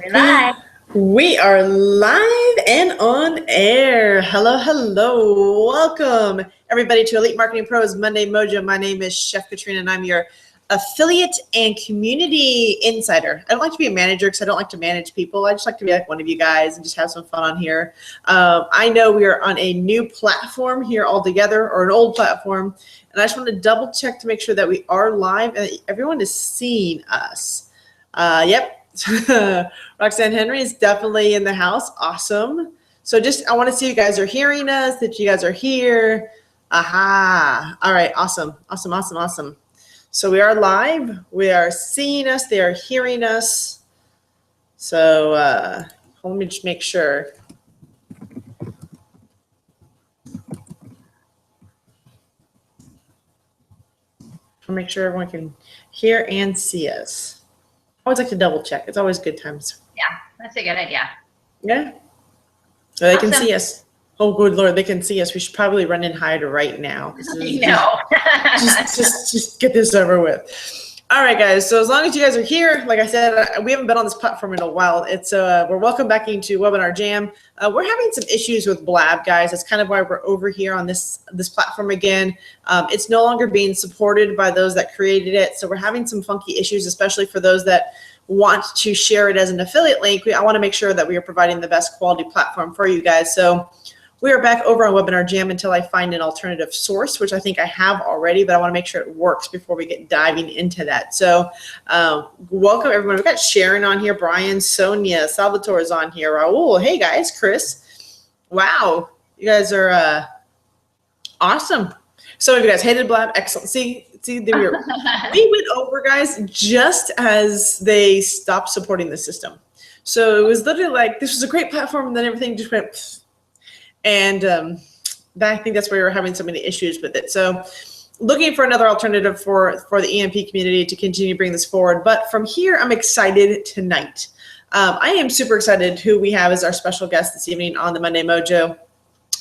We're live. We are live and on air. Hello, hello. Welcome, everybody, to Elite Marketing Pros Monday Mojo. My name is Chef Katrina, and I'm your affiliate and community insider. I don't like to be a manager because I don't like to manage people. I just like to be like one of you guys and just have some fun on here. I know we are on a new platform here all together, or an old platform, and I just want to double check to make sure that we are live and that everyone is seeing us. Yep. Roxanne Henry is definitely in the house. Awesome. So I want to see you guys are hearing us, that you guys are here. Aha. All right. Awesome. Awesome. Awesome. Awesome. So we are live. We are seeing us. They are hearing us. So let me just make sure. I'll make sure everyone can hear and see us. I always like to double check. It's always good times. Yeah, that's a good idea. Yeah. So they can Awesome. see us. Oh, good Lord, they can see us. We should probably run and hide right now. Just get this over with. All right, guys. So as long as you guys are here, like I said, we haven't been on this platform in a while. It's we're welcome back into Webinar Jam. We're having some issues with Blab, guys. That's kind of why we're over here on this platform again. It's no longer being supported by those that created it, so we're having some funky issues, especially for those that want to share it as an affiliate link. I want to make sure that we are providing the best quality platform for you guys. So we are back over on Webinar Jam until I find an alternative source, which I think I have already, but I want to make sure it works before we get diving into that. So welcome, everyone. We've got Sharon on here, Brian, Sonia, Salvatore is on here, Raul. Hey, guys, Chris. Wow, you guys are awesome. Some of you guys hated Blab. Excellent. See, we went over, guys, just as they stopped supporting the system. So it was literally like, this was a great platform, and then everything just went pfft. And I think that's where we're having so many issues with it. So looking for another alternative for the EMP community to continue to bring this forward. But from here, I'm excited tonight. I am super excited who we have as our special guest this evening on the Monday Mojo.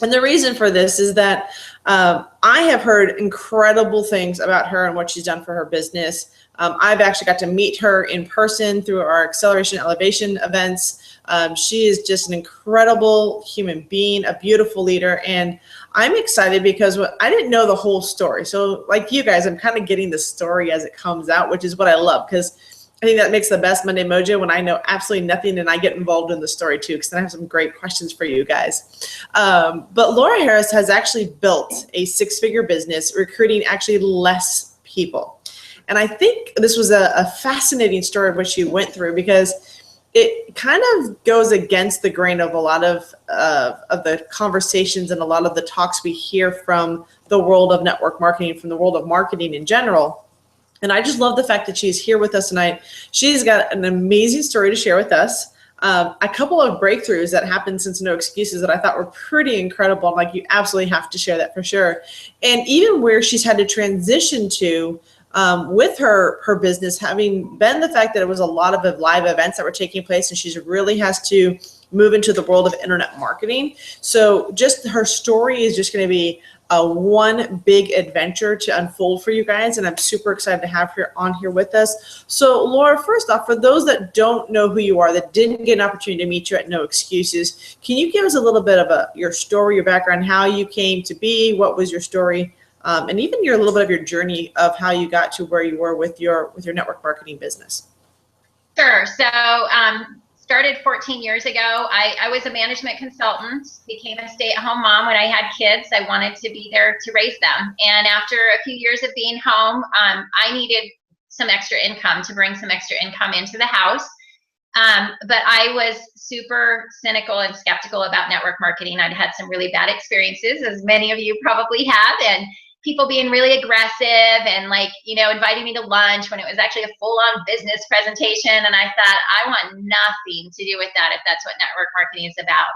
And the reason for this is that I have heard incredible things about her and what she's done for her business. I've actually got to meet her in person through our Acceleration Elevation events. She is just an incredible human being, a beautiful leader, and I'm excited because I didn't know the whole story. So like you guys, I'm kind of getting the story as it comes out, which is what I love, because I think that makes the best Monday Mojo when I know absolutely nothing and I get involved in the story too, because then I have some great questions for you guys. But Laura Harris has actually built a six-figure business recruiting actually less people. And I think this was a fascinating story of what she went through, because it kind of goes against the grain of a lot of the conversations and a lot of the talks we hear from the world of network marketing, from the world of marketing in general. And I just love the fact that she's here with us tonight. She's got an amazing story to share with us. A couple of breakthroughs that happened since No Excuses that I thought were pretty incredible. I'm like, you absolutely have to share that for sure. And even where she's had to transition to with her business, having been the fact that it was a lot of live events that were taking place, and she really has to move into the world of internet marketing. So just her story is just going to be one big adventure to unfold for you guys, and I'm super excited to have her on here with us. So Laura, first off, for those that don't know who you are, that didn't get an opportunity to meet you at No Excuses, can you give us a little bit of your story, your background, how you came to be, what was your story, and even a little bit of your journey of how you got to where you were with your network marketing business? Sure. So started 14 years ago. I was a management consultant, became a stay-at-home mom. When I had kids, I wanted to be there to raise them. And after a few years of being home, I needed some extra income to bring some extra income into the house. But I was super cynical and skeptical about network marketing. I'd had some really bad experiences, as many of you probably have, and people being really aggressive and inviting me to lunch when it was actually a full-on business presentation. And I thought, I want nothing to do with that if that's what network marketing is about.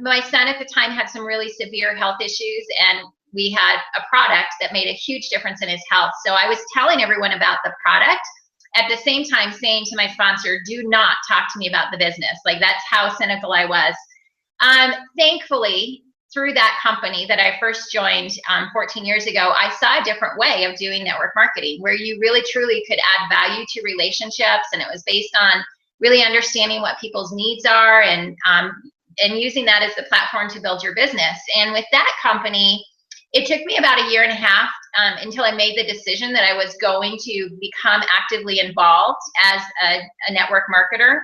My son at the time had some really severe health issues, and we had a product that made a huge difference in his health. So I was telling everyone about the product, at the same time saying to my sponsor, do not talk to me about the business. Like, that's how cynical I was. Thankfully, through that company that I first joined 14 years ago, I saw a different way of doing network marketing, where you really truly could add value to relationships, and it was based on really understanding what people's needs are, and using that as the platform to build your business. And with that company, it took me about 1.5 years until I made the decision that I was going to become actively involved as a network marketer.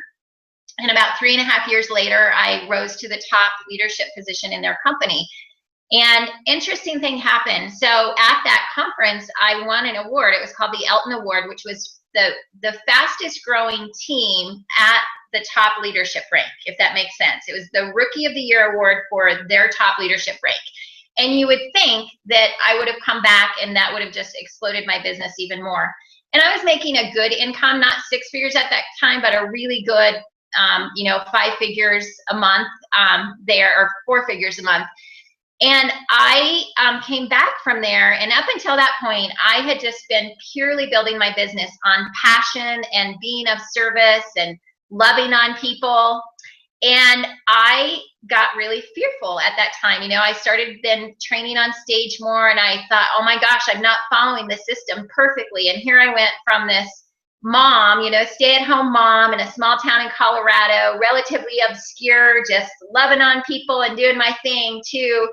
And about 3.5 years later, I rose to the top leadership position in their company. And interesting thing happened. So at that conference, I won an award. It was called the Elton Award, which was the fastest growing team at the top leadership rank, if that makes sense. It was the Rookie of the Year award for their top leadership rank. And you would think that I would have come back and that would have just exploded my business even more. And I was making a good income, not 6 figures at that time, but a really good, 5 figures a month there, or 4 figures a month. And I came back from there, and up until that point, I had just been purely building my business on passion and being of service and loving on people. And I got really fearful at that time. I started then training on stage more, and I thought, oh my gosh, I'm not following the system perfectly. And here I went from this mom, stay-at-home mom in a small town in Colorado, relatively obscure, just loving on people and doing my thing, to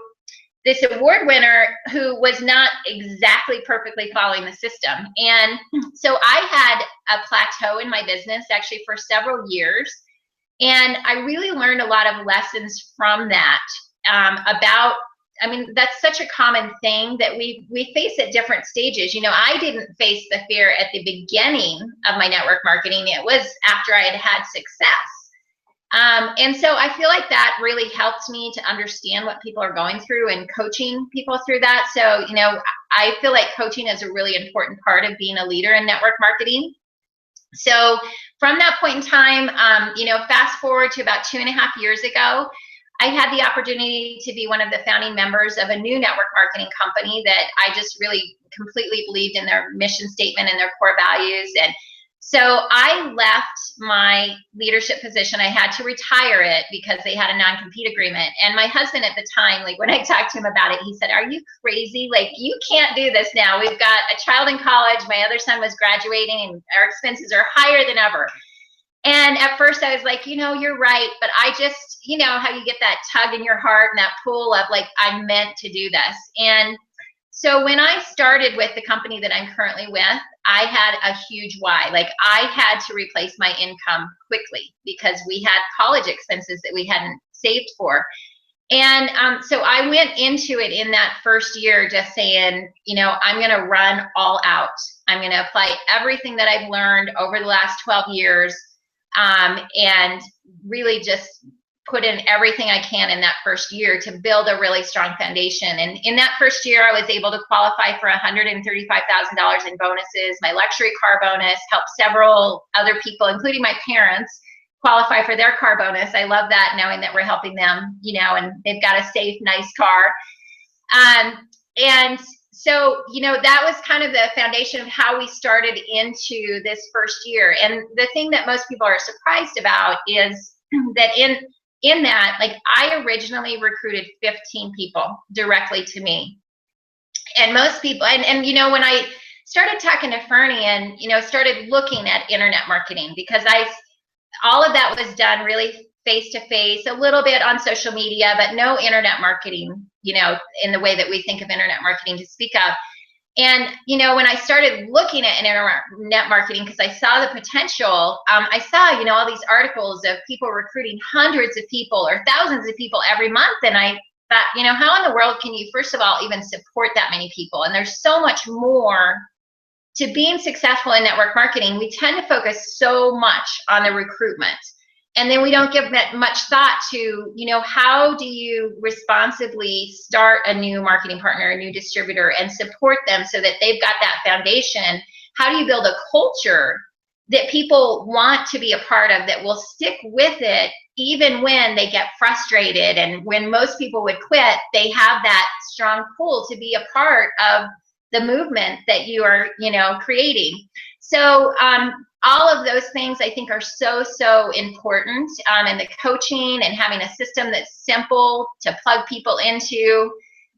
this award winner who was not exactly perfectly following the system. And so I had a plateau in my business actually for several years. And I really learned a lot of lessons from that that's such a common thing that we face at different stages. I didn't face the fear at the beginning of my network marketing. It was after I had had success. And so I feel like that really helped me to understand what people are going through and coaching people through that. So, I feel like coaching is a really important part of being a leader in network marketing. So from that point in time, fast forward to about 2.5 years ago, I had the opportunity to be one of the founding members of a new network marketing company that I just really completely believed in their mission statement and their core values. And so I left my leadership position. I had to retire it because they had a non-compete agreement. And my husband at the time, when I talked to him about it, he said, "Are you crazy? You can't do this now. We've got a child in college. My other son was graduating, and our expenses are higher than ever." And at first I was like, you're right. But I just, how you get that tug in your heart and that pull of I meant to do this. And so when I started with the company that I'm currently with, I had a huge why. I had to replace my income quickly because we had college expenses that we hadn't saved for. And so I went into it in that first year just saying, I'm going to run all out. I'm going to apply everything that I've learned over the last 12 years and really just put in everything I can in that first year to build a really strong foundation. And in that first year, I was able to qualify for $135,000 in bonuses, my luxury car bonus, helped several other people, including my parents, qualify for their car bonus. I love that, knowing that we're helping them, and they've got a safe, nice car. And so, that was kind of the foundation of how we started into this first year. And the thing that most people are surprised about is that in that, I originally recruited 15 people directly to me. And most people, and when I started talking to Fernie and, started looking at internet marketing, because all of that was done really face-to-face, a little bit on social media, but no internet marketing, in the way that we think of internet marketing to speak of. And, when I started looking at internet marketing, because I saw the potential, I saw, all these articles of people recruiting hundreds of people or thousands of people every month. And I thought, how in the world can you, first of all, even support that many people? And there's so much more to being successful in network marketing. We tend to focus so much on the recruitment. And then we don't give much thought to, how do you responsibly start a new marketing partner, a new distributor, and support them so that they've got that foundation? How do you build a culture that people want to be a part of, that will stick with it even when they get frustrated? And when most people would quit, they have that strong pull to be a part of the movement that you are, creating. So all of those things I think are so, so important, and the coaching and having a system that's simple to plug people into,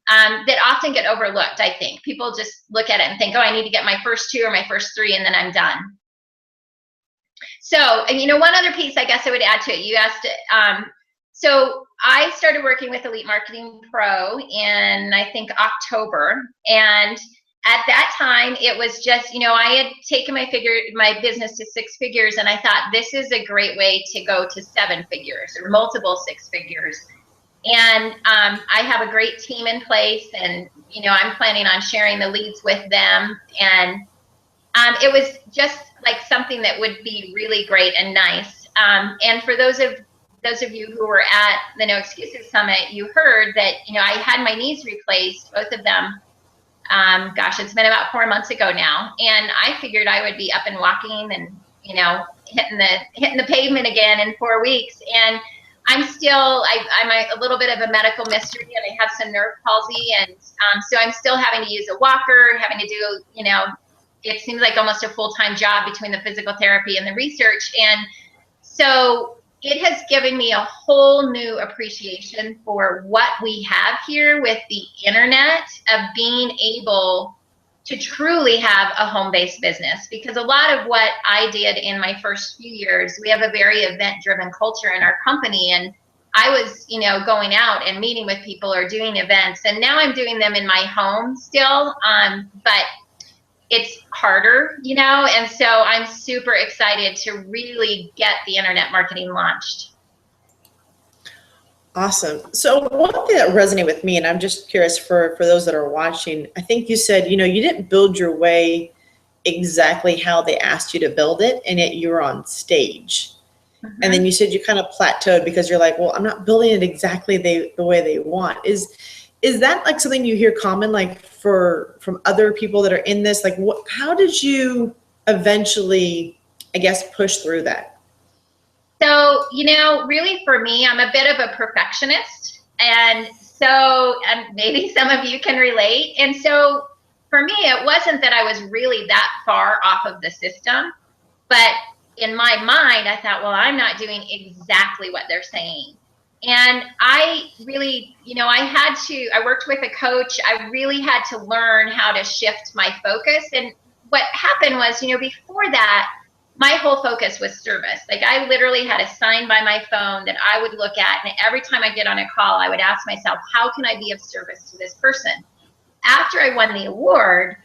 that often get overlooked. I think people just look at it and think, oh, I need to get my first 2 or my first 3 and then I'm done. So, and one other piece I guess I would add to it, you asked it. So I started working with Elite Marketing Pro in, I think, October. And at that time, it was just, I had taken my business to 6 figures, and I thought this is a great way to go to 7 figures or multiple 6 figures. And I have a great team in place, and, I'm planning on sharing the leads with them. And it was just like something that would be really great and nice. And for those of you who were at the No Excuses Summit, you heard that, I had my knees replaced, both of them. Gosh, it's been about 4 months ago now. And I figured I would be up and walking and, hitting the pavement again in 4 weeks. And I'm a little bit of a medical mystery, and I have some nerve palsy. And so I'm still having to use a walker, having to do, it seems like almost a full-time job between the physical therapy and the research. And so it has given me a whole new appreciation for what we have here with the internet, of being able to truly have a home-based business. Because a lot of what I did in my first few years, we have a very event-driven culture in our company. And I was, going out and meeting with people or doing events. And now I'm doing them in my home still. But it's harder, and so I'm super excited to really get the internet marketing launched. Awesome. So one thing that resonated with me, and I'm just curious for those that are watching, I think you said, you didn't build your way exactly how they asked you to build it, and yet you were on stage. Mm-hmm. And then you said you kind of plateaued because you're like, well, I'm not building it exactly the way they want. Is that like something you hear common, like from other people that are in this? Like, how did you eventually, I guess, push through that? So, really for me, I'm a bit of a perfectionist. And so, and maybe some of you can relate. And so for me, it wasn't that I was really that far off of the system, but in my mind, I thought, well, I'm not doing exactly what they're saying. And I really, I worked with a coach. I really had to learn how to shift my focus. And what happened was, before that, my whole focus was service. Like, I literally had a sign by my phone that I would look at. And every time I get on a call, I would ask myself, how can I be of service to this person? After I won the award,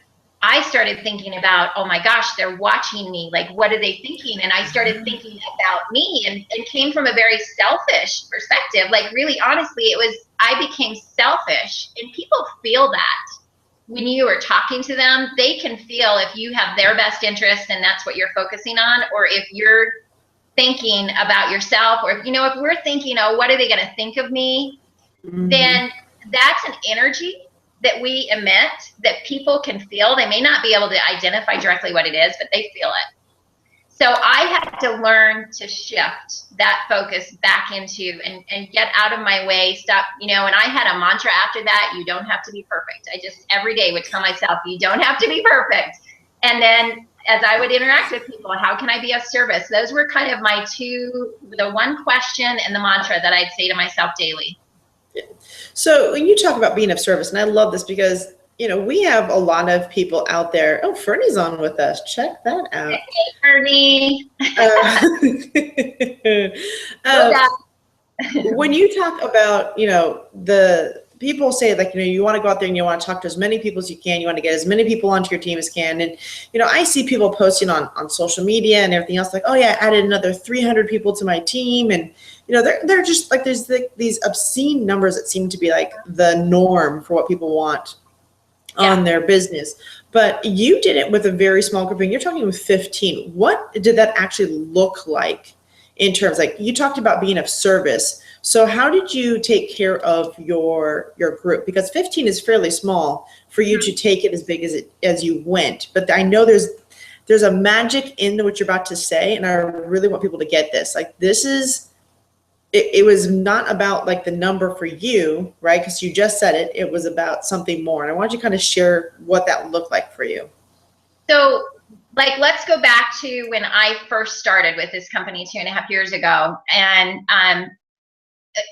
I started thinking about, oh my gosh, they're watching me. Like, what are they thinking? And I started thinking about me, and came from a very selfish perspective. Like, really, honestly, I became selfish, and people feel that when you are talking to them. They can feel if you have their best interest and that's what you're focusing on, or if you're thinking about yourself, or if we're thinking, oh, what are they going to think of me? Mm-hmm. Then that's an energy that we emit that people can feel. They may not be able to identify directly what it is, but they feel it. So I had to learn to shift that focus back into and get out of my way, stop, and I had a mantra after that: you don't have to be perfect. I just every day would tell myself, you don't have to be perfect. And then as I would interact with people, how can I be of service? Those were kind of my the one question and the mantra that I'd say to myself daily. So when you talk about being of service, and I love this because, we have a lot of people out there. Oh, Fernie's on with us. Check that out. Hey, Fernie. When you talk about, the people say, like, you want to go out there and you want to talk to as many people as you can. You want to get as many people onto your team as can. And, I see people posting on social media and everything else, like, oh yeah, I added another 300 people to my team. And, they're just like, there's these obscene numbers that seem to be like the norm for what people want on their business. But you did it with a very small group, and you're talking with 15. What did that actually look like in terms, like, you talked about being of service. So how did you take care of your group? Because 15 is fairly small for you to take it as big as you went. But I know there's a magic in what you're about to say, and I really want people to get this. Like, this is, it was not about like the number for you, right? Because you just said it. It was about something more. And I want you to kind of share what that looked like for you. So, like, let's go back to when I first started with this company 2.5 years ago. And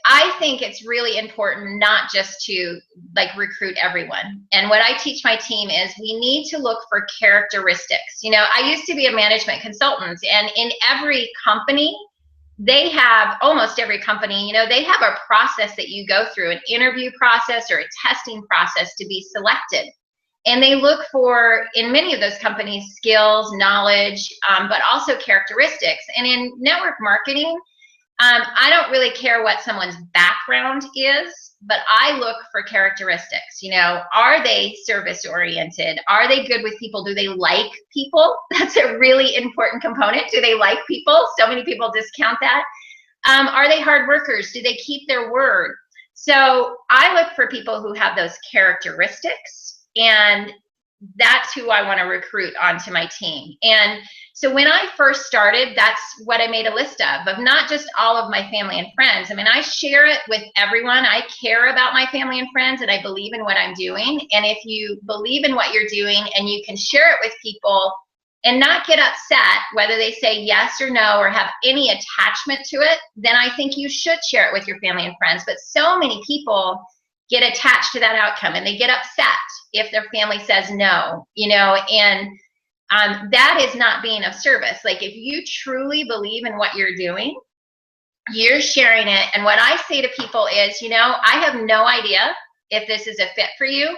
I think it's really important not just to like recruit everyone. And what I teach my team is we need to look for characteristics. You know, I used to be a management consultant, and in every company, they have, almost every company, you know, they have a process that you go through, an interview process or a testing process to be selected. And they look for, in many of those companies, skills, knowledge, but also characteristics. And in network marketing, I don't really care what someone's background is, but I look for characteristics. You know, are they service oriented? Are they good with people? Do they like people? That's a really important component. Do they like people? So many people discount that. Are they hard workers? Do they keep their word? So I look for people who have those characteristics, and that's who I want to recruit onto my team. And so when I first started, that's what I made a list of not just all of my family and friends. I mean, I share it with everyone. I care about my family and friends, and I believe in what I'm doing. And if you believe in what you're doing and you can share it with people and not get upset whether they say yes or no or have any attachment to it, then I think you should share it with your family and friends. But so many people get attached to that outcome, and they get upset if their family says no, you know, and that is not being of service. Like, if you truly believe in what you're doing, you're sharing it. And what I say to people is, you know, I have no idea if this is a fit for you,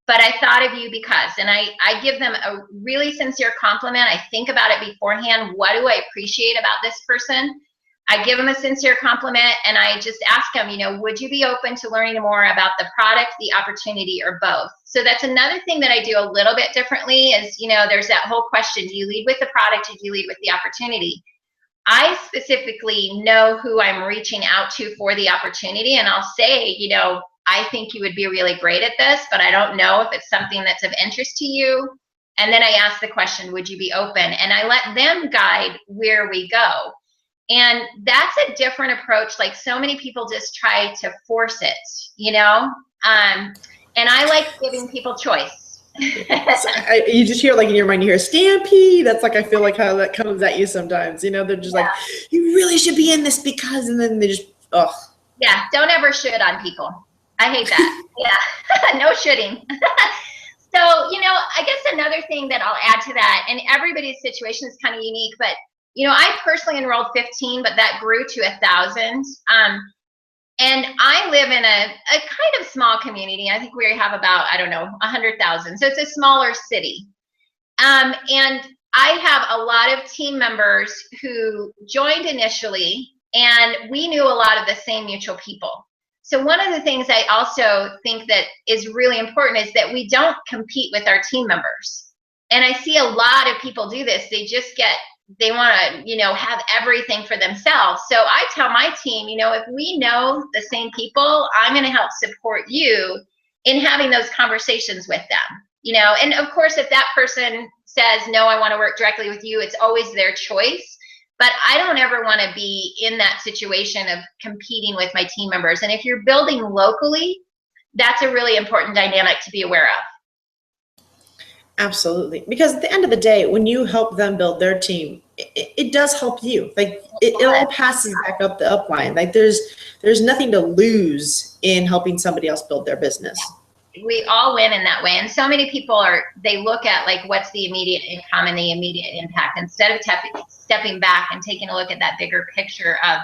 but I thought of you because, and I give them a really sincere compliment. I think about it beforehand. What do I appreciate about this person? I give them a sincere compliment, and I just ask them, you know, would you be open to learning more about the product, the opportunity, or both? So that's another thing that I do a little bit differently is, you know, there's that whole question, do you lead with the product or do you lead with the opportunity? I specifically know who I'm reaching out to for the opportunity, and I'll say, you know, I think you would be really great at this, but I don't know if it's something that's of interest to you. And then I ask the question, would you be open? And I let them guide where we go. And that's a different approach. Like, so many people just try to force it, you know? And I like giving people choice. You just hear, like, in your mind, you hear stampede. That's like, I feel like how that comes at you sometimes. You know, they're just like, you really should be in this because, and then they just, oh. Yeah, don't ever should on people. I hate that. Yeah, no shoulding. So, you know, I guess another thing that I'll add to that, and everybody's situation is kind of unique, but you know, I personally enrolled 15, but that grew to 1,000. And I live in a kind of small community. I think we have about, I don't know, 100,000. So it's a smaller city. And I have a lot of team members who joined initially, and we knew a lot of the same mutual people. So one of the things I also think that is really important is that we don't compete with our team members. And I see a lot of people do this. They want to, you know, have everything for themselves. So I tell my team, you know, if we know the same people, I'm going to help support you in having those conversations with them, you know. And of course, if that person says, no, I want to work directly with you, it's always their choice. But I don't ever want to be in that situation of competing with my team members. And if you're building locally, that's a really important dynamic to be aware of. Absolutely. Because at the end of the day, when you help them build their team, it does help you. Like, it all passes back up the upline. Like, there's nothing to lose in helping somebody else build their business. We all win in that way. And so many people they look at like, what's the immediate income and the immediate impact, instead of stepping back and taking a look at that bigger picture of,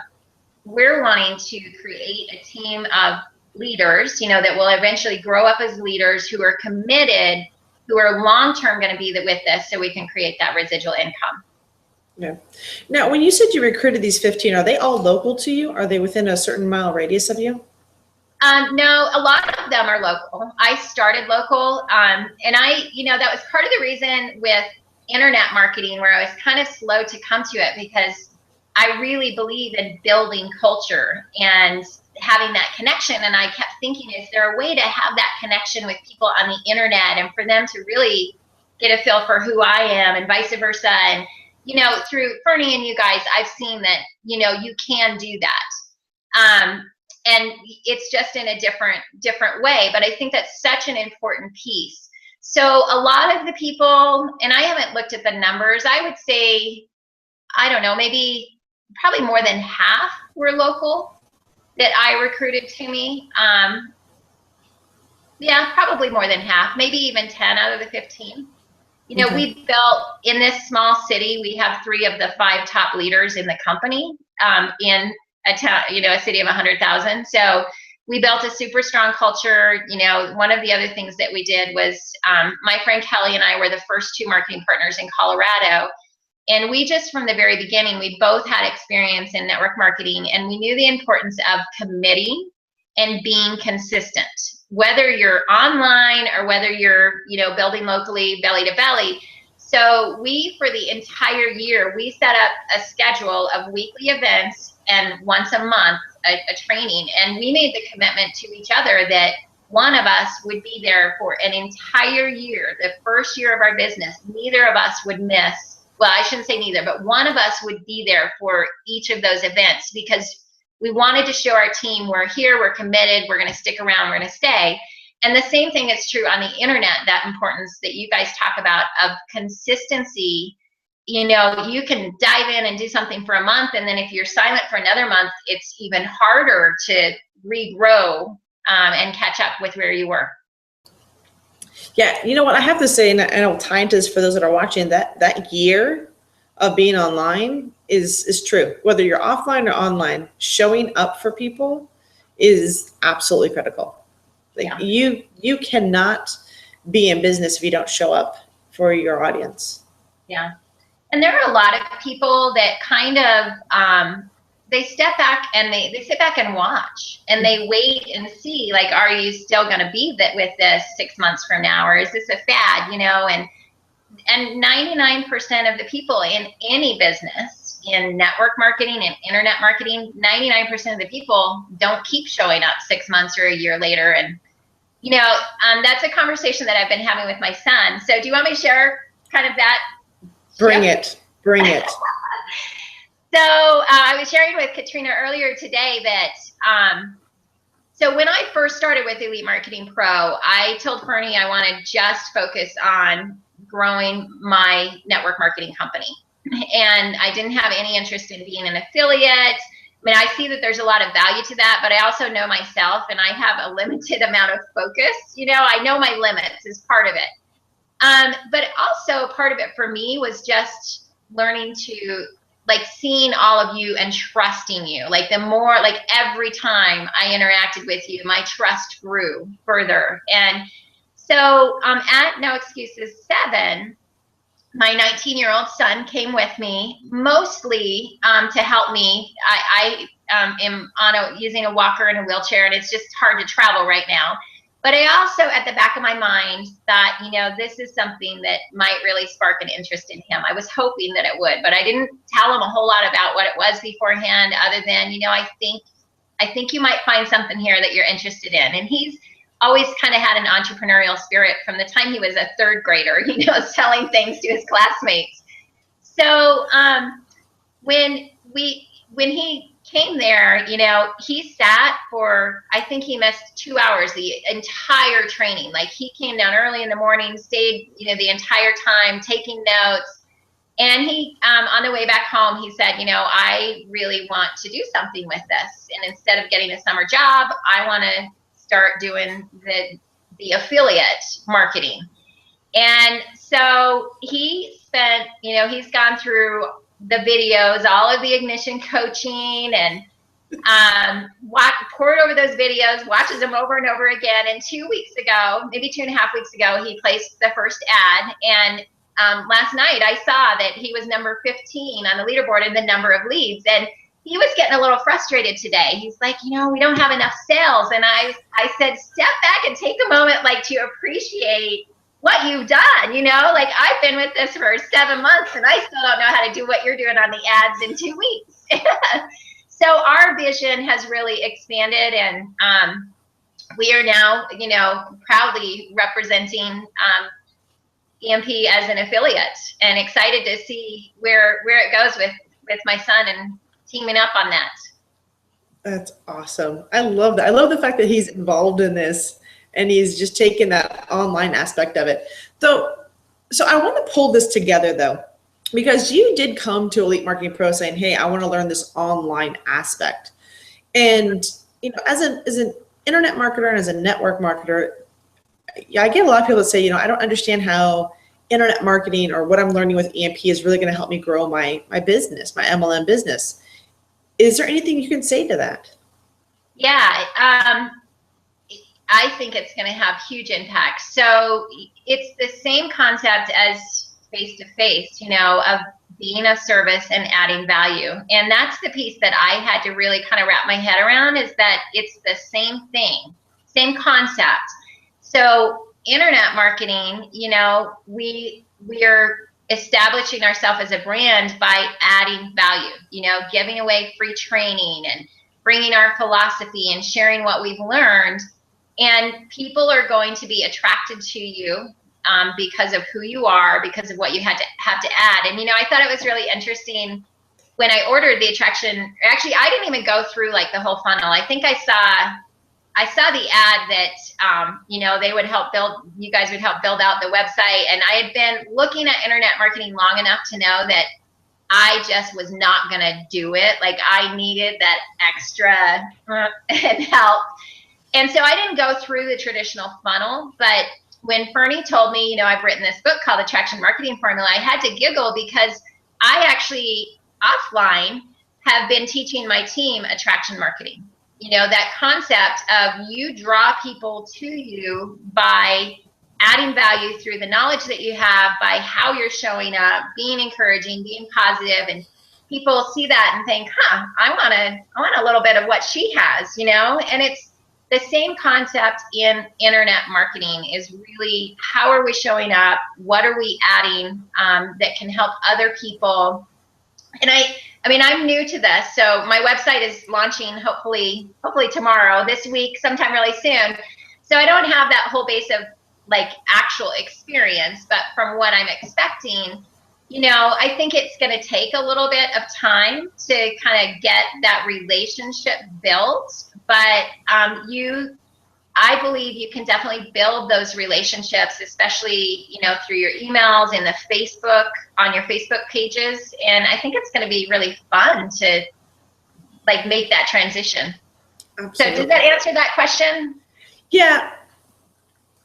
we're wanting to create a team of leaders, you know, that will eventually grow up as leaders who are committed, who are long-term going to be with us, so we can create that residual income. Yeah. Now, when you said you recruited these 15, are they all local to you? Are they within a certain mile radius of you? No, a lot of them are local. I started local, and you know, that was part of the reason with internet marketing where I was kind of slow to come to it, because I really believe in building culture and having that connection. And I kept thinking, is there a way to have that connection with people on the internet and for them to really get a feel for who I am, and vice versa? And, you know, through Fernie and you guys, I've seen that, you know, you can do that. And it's just in a different way. But I think that's such an important piece. So a lot of the people, and I haven't looked at the numbers, I would say, I don't know, probably more than half were local. that I recruited to me. Yeah, probably more than half, maybe even 10 out of the 15. You know, we built in this small city, we have 3 of the 5 top leaders in the company in a town, you know, a city of 100,000. So we built a super strong culture. You know, one of the other things that we did was my friend Kelly and I were the first 2 marketing partners in Colorado. And we just, from the very beginning, we both had experience in network marketing, and we knew the importance of committing and being consistent, whether you're online or whether you're, you know, building locally belly to belly. So we, for the entire year, we set up a schedule of weekly events and once a month a training, and we made the commitment to each other that one of us would be there for an entire year. The first year of our business, neither of us would miss. Well, I shouldn't say neither, but one of us would be there for each of those events, because we wanted to show our team we're here, we're committed, we're going to stick around, we're going to stay. And the same thing is true on the internet, that importance that you guys talk about of consistency. You know, you can dive in and do something for a month, and then if you're silent for another month, it's even harder to regrow and catch up with where you were. Yeah, you know what I have to say, and I'll tie into this for those that are watching, that year of being online is true. Whether you're offline or online, showing up for people is absolutely critical. Like you cannot be in business if you don't show up for your audience. Yeah. And there are a lot of people that kind of they step back and they sit back and watch, and they wait and see, like, are you still going to be with this 6 months from now, or is this a fad, you know? And 99% of the people in any business, in network marketing and internet marketing, 99% of the people don't keep showing up 6 months or a year later. And, you know, that's a conversation that I've been having with my son. So do you want me to share kind of that? Bring it. So I was sharing with Katrina earlier today that so when I first started with Elite Marketing Pro, I told Fernie I want to just focus on growing my network marketing company. And I didn't have any interest in being an affiliate. I mean, I see that there's a lot of value to that, but I also know myself, and I have a limited amount of focus. You know, I know my limits is part of it. But also part of it for me was just learning to, like, seeing all of you and trusting you. Like, the more, like, every time I interacted with you, my trust grew further. And so at No Excuses 7, my 19-year-old son came with me, mostly to help me. I am using a walker and a wheelchair, and it's just hard to travel right now. But I also, at the back of my mind, thought, you know, this is something that might really spark an interest in him. I was hoping that it would, but I didn't tell him a whole lot about what it was beforehand, other than, you know, I think you might find something here that you're interested in. And he's always kind of had an entrepreneurial spirit from the time he was a 3rd grader, you know, selling things to his classmates. So when he came there, you know, he sat for, I think he missed 2 hours the entire training. Like, he came down early in the morning, stayed, you know, the entire time taking notes. And he, on the way back home, he said, you know, I really want to do something with this. And instead of getting a summer job, I want to start doing the affiliate marketing. And so he spent, you know, he's gone through the videos, all of the ignition coaching, and poured over those videos, watches them over and over again. And 2 weeks ago, maybe 2.5 weeks ago, he placed the first ad. And last night I saw that he was number 15 on the leaderboard in the number of leads. And he was getting a little frustrated today. He's like, you know, we don't have enough sales. And I said, step back and take a moment, like, to appreciate what you've done. You know, like, I've been with this for 7 months, and I still don't know how to do what you're doing on the ads in 2 weeks. So our vision has really expanded, and we are now, you know, proudly representing EMP as an affiliate, and excited to see where it goes with my son and teaming up on that. That's awesome. I love that. I love the fact that he's involved in this, and he's just taken that online aspect of it. So I want to pull this together, though, because you did come to Elite Marketing Pro saying, hey, I want to learn this online aspect. And as an internet marketer and as a network marketer, yeah, I get a lot of people that say, I don't understand how internet marketing or what I'm learning with EMP is really going to help me grow my business, my MLM business. Is there anything you can say to that? Yeah, I think it's going to have huge impact. So it's the same concept as face-to-face, of being of service and adding value. And that's the piece that I had to really kind of wrap my head around, is that it's the same thing, same concept. So internet marketing, we're establishing ourselves as a brand by adding value, giving away free training and bringing our philosophy and sharing what we've learned. And people are going to be attracted to you because of who you are, because of what you have to add. And, I thought it was really interesting when I ordered the attraction. Actually, I didn't even go through like the whole funnel. I think I saw the ad that, they would help you guys would help build out the website. And I had been looking at internet marketing long enough to know that I just was not going to do it. Like, I needed that extra help. And so I didn't go through the traditional funnel, but when Fernie told me, I've written this book called Attraction Marketing Formula, I had to giggle because I actually offline have been teaching my team attraction marketing. That concept of you draw people to you by adding value through the knowledge that you have, by how you're showing up, being encouraging, being positive, and people see that and think, I want a little bit of what she has, and it's the same concept in internet marketing. Is really, how are we showing up? What are we adding that can help other people? And I'm new to this, so my website is launching hopefully tomorrow, this week, sometime really soon. So I don't have that whole base of like actual experience, but from what I'm expecting, I think it's going to take a little bit of time to kind of get that relationship built. But I believe you can definitely build those relationships, especially, through your emails and on your Facebook pages. And I think it's going to be really fun to like make that transition. Absolutely. So does that answer that question? Yeah.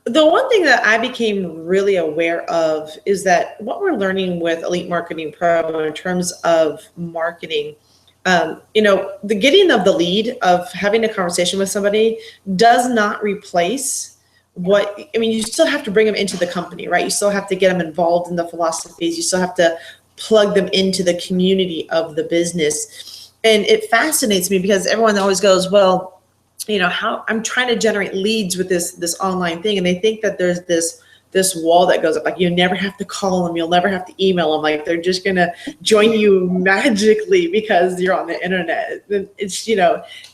The one thing that I became really aware of is that what we're learning with Elite Marketing Pro in terms of marketing, the getting of the lead, of having a conversation with somebody, does not replace you still have to bring them into the company, right? You still have to get them involved in the philosophies. You still have to plug them into the community of the business. And it fascinates me because everyone always goes, well, how I'm trying to generate leads with this online thing. And they think that there's this wall that goes up, like you never have to call them, you'll never have to email them, like they're just going to join you magically because you're on the internet. It's,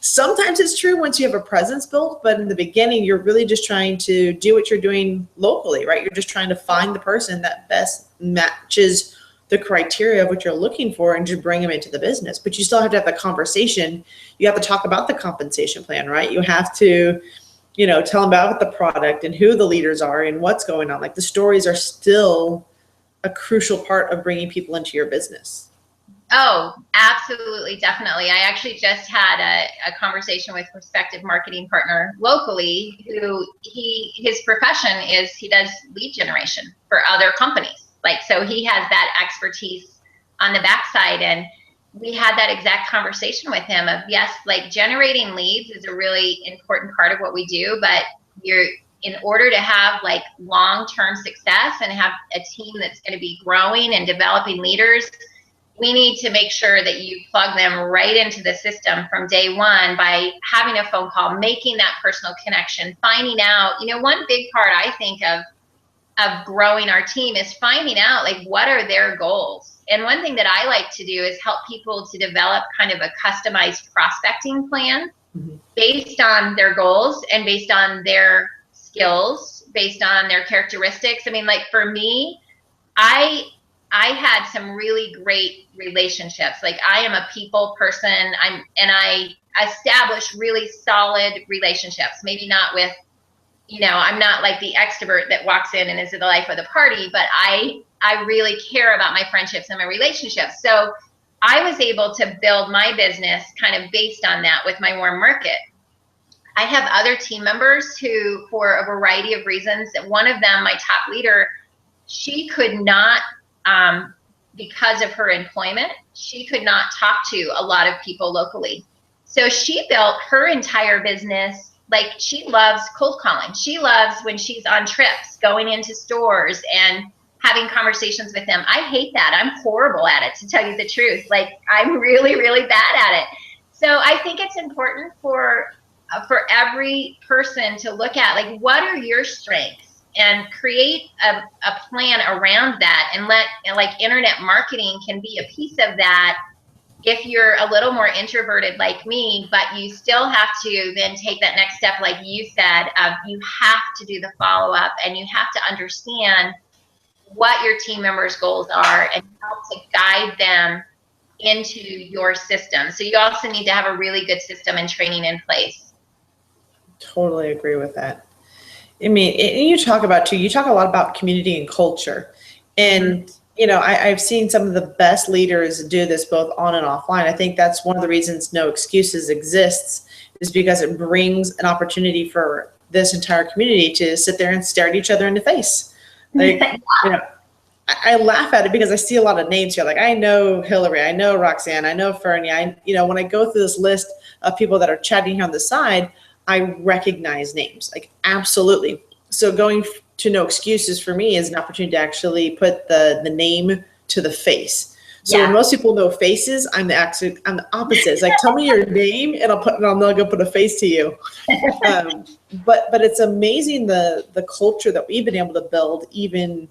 sometimes it's true once you have a presence built, but in the beginning, you're really just trying to do what you're doing locally, right? You're just trying to find the person that best matches the criteria of what you're looking for and just bring them into the business. But you still have to have the conversation. You have to talk about the compensation plan, right? You have to, tell them about the product and who the leaders are and what's going on. Like, the stories are still a crucial part of bringing people into your business. Oh, absolutely. Definitely. I actually just had a conversation with a prospective marketing partner locally who his profession is he does lead generation for other companies. Like, so he has that expertise on the backside. And we had that exact conversation with him of, yes, like generating leads is a really important part of what we do, but in order to have like long-term success and have a team that's going to be growing and developing leaders, we need to make sure that you plug them right into the system from day one by having a phone call, making that personal connection, finding out, one big part I think of growing our team is finding out like what are their goals. And one thing that I like to do is help people to develop kind of a customized prospecting plan based on their goals and based on their skills, based on their characteristics. I mean, like for me, I had some really great relationships. Like, I am a people person. I establish really solid relationships. Maybe not with, I'm not like the extrovert that walks in and is the life of the party, but I really care about my friendships and my relationships. So I was able to build my business kind of based on that with my warm market. I have other team members who, for a variety of reasons, one of them, my top leader, she could not, because of her employment, she could not talk to a lot of people locally. So she built her entire business. Like, she loves cold calling. She loves, when she's on trips, going into stores and having conversations with them. I hate that. I'm horrible at it, to tell you the truth. Like, I'm really, really bad at it. So I think it's important for every person to look at, like, what are your strengths, and create a plan around that, and like, internet marketing can be a piece of that if you're a little more introverted like me, but you still have to then take that next step, like you said, of you have to do the follow-up, and you have to understand what your team members' goals are and how to guide them into your system. So you also need to have a really good system and training in place. Totally agree with that. I mean, and you talk a lot about community and culture. And, you know, I've seen some of the best leaders do this both on and offline. I think that's one of the reasons No Excuses exists, is because it brings an opportunity for this entire community to sit there and stare at each other in the face. Like, you know, I laugh at it because I see a lot of names here. Like, I know Hillary, I know Roxanne, I know Fernie. You know, when I go through this list of people that are chatting here on the side, I recognize names, like, absolutely. So going to No Excuses for me is an opportunity to actually put the name to the face. So when most people know faces, I'm the opposite. It's like, tell me your name and I'll go put a face to you. But it's amazing the culture that we've been able to build even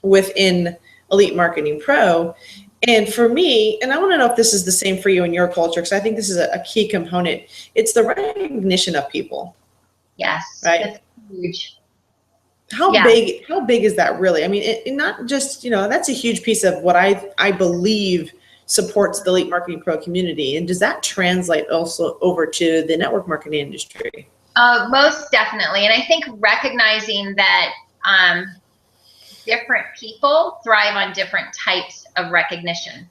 within Elite Marketing Pro. And for me, and I want to know if this is the same for you in your culture, because I think this is a key component. It's the recognition of people. Yes, right. That's huge. How big is that really? I mean, it not just, you know, that's a huge piece of what I believe supports the Elite Marketing Pro community. And does that translate also over to the network marketing industry? Most definitely. And I think recognizing that different people thrive on different types of recognition.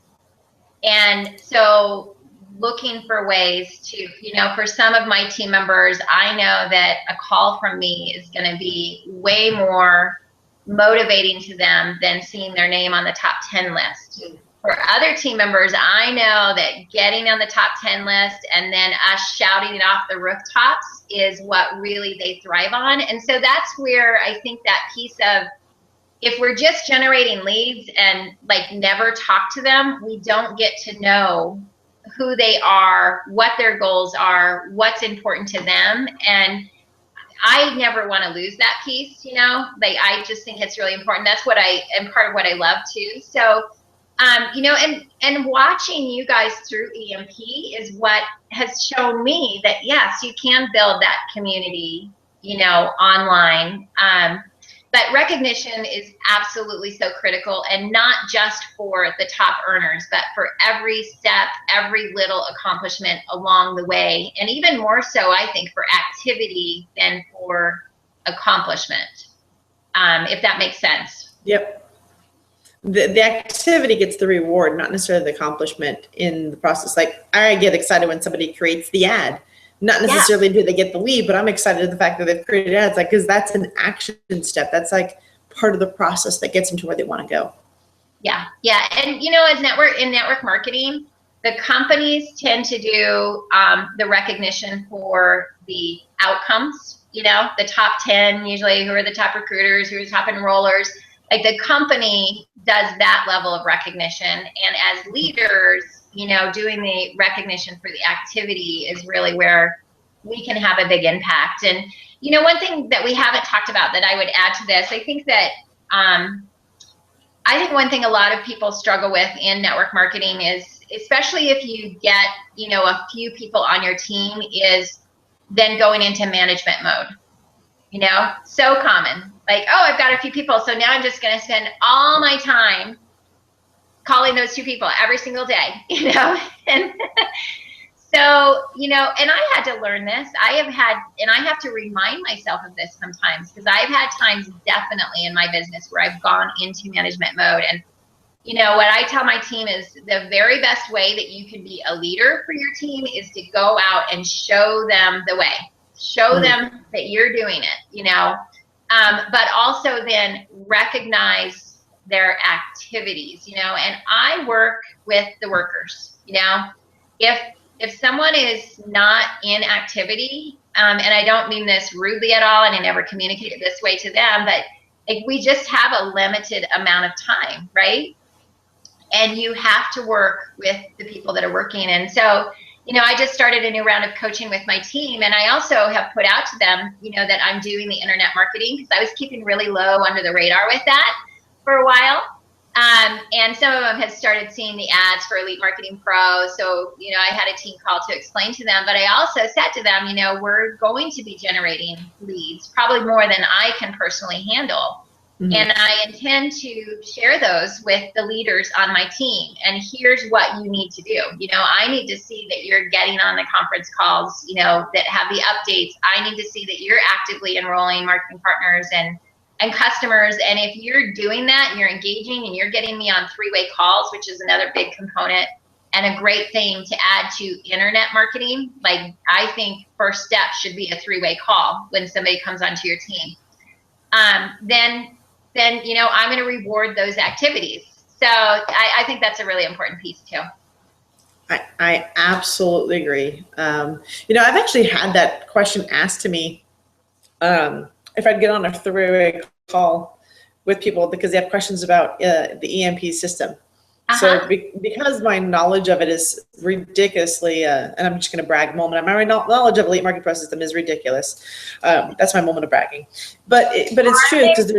And so looking for ways to, you know, for some of my team members, I know that a call from me is going to be way more motivating to them than seeing their name on the top 10 list. For other team members, I know that getting on the top 10 list and then us shouting it off the rooftops is what really they thrive on. And so that's where I think that piece of, if we're just generating leads and like never talk to them, we don't get to know who they are, what their goals are, what's important to them. And I never want to lose that piece, you know, like, I just think it's really important. That's what and part of what I love too. So, you know, and watching you guys through EMP is what has shown me that, yes, you can build that community, you know, online. But recognition is absolutely so critical, and not just for the top earners, but for every step, every little accomplishment along the way. And even more so, I think, for activity than for accomplishment, if that makes sense. Yep. The activity gets the reward, not necessarily the accomplishment in the process. Like, I get excited when somebody creates the ad. Not necessarily do they get the lead, but I'm excited at the fact that they've created ads, like, because that's an action step. That's like part of the process that gets them to where they want to go. Yeah. And, you know, in network marketing, the companies tend to do the recognition for the outcomes, you know, the top 10, usually, who are the top recruiters, who are the top enrollers. Like, the company does that level of recognition. And as leaders, you know, doing the recognition for the activity is really where we can have a big impact. And, you know, one thing that we haven't talked about that I would add to this, I think that, I think one thing a lot of people struggle with in network marketing is, especially if you get, you know, a few people on your team, is then going into management mode. You know, so common. Like, oh, I've got a few people, so now I'm just going to spend all my time calling those two people every single day, you know? And so, you know, and I had to learn this. I have to remind myself of this sometimes, because I've had times definitely in my business where I've gone into management mode. And, you know, what I tell my team is the very best way that you can be a leader for your team is to go out and show them the way. show them that you're doing it, but also then recognize their activities, and I work with the workers, if someone is not in activity, and I don't mean this rudely at all, and I never communicate it this way to them, but like, we just have a limited amount of time, right? And you have to work with the people that are working. And so, I just started a new round of coaching with my team. And I also have put out to them, that I'm doing the internet marketing, because I was keeping really low under the radar with that for a while. And some of them have started seeing the ads for Elite Marketing Pro. So, I had a team call to explain to them, but I also said to them, we're going to be generating leads, probably more than I can personally handle. And I intend to share those with the leaders on my team. And here's what you need to do. I need to see that you're getting on the conference calls, that have the updates. I need to see that you're actively enrolling marketing partners and customers. And if you're doing that and you're engaging and you're getting me on three-way calls, which is another big component and a great thing to add to internet marketing, like, I think first step should be a three-way call when somebody comes onto your team. Then I'm going to reward those activities. So I think that's a really important piece too. I absolutely agree. I've actually had that question asked to me, if I'd get on a three-way call with people because they have questions about the EMP system. So because my knowledge of it is ridiculously, and I'm just going to brag moment, my knowledge of Elite Marketing Pro system is ridiculous. That's my moment of bragging. But it's true, because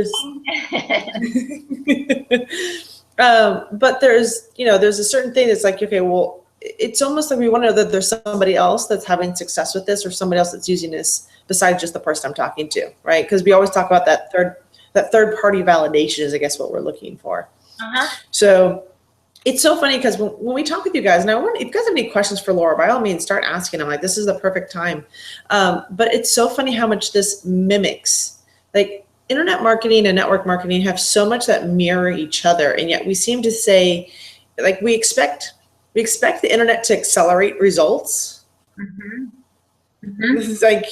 but there's a certain thing that's like, okay, well, it's almost like we wonder that there's somebody else that's having success with this, or somebody else that's using this besides just the person I'm talking to, right? Because we always talk about that third party validation is, I guess, what we're looking for. So it's so funny, because when we talk with you guys, now, if you guys have any questions for Laura, by all means, start asking them. Like, this is the perfect time. But it's so funny how much this mimics, like, internet marketing and network marketing have so much that mirror each other. And yet we seem to say, like, we expect the internet to accelerate results. This is like,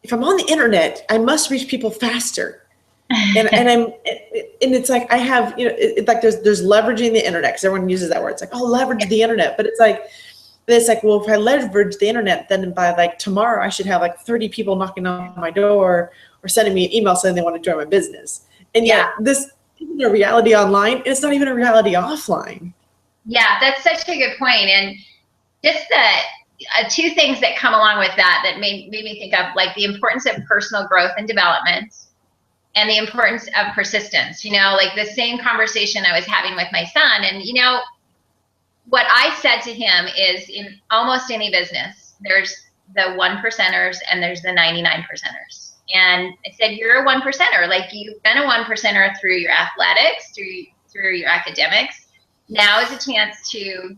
if I'm on the internet, I must reach people faster. And it's like, I have, it's like there's leveraging the internet, because everyone uses that word. It's like, oh, leverage the internet. But it's like, well, if I leverage the internet, then by like tomorrow, I should have like 30 people knocking on my door or sending me an email saying they want to join my business. And yet this isn't a reality online, and it's not even a reality offline. Yeah, that's such a good point. And just the two things that come along with that made me think of, like, the importance of personal growth and development, and the importance of persistence. Like the same conversation I was having with my son. And what I said to him is, in almost any business, there's the 1%ers and there's the 99%ers. And I said, you're a 1%er. Like, you've been a 1%er through your athletics, through your academics. Now is a chance to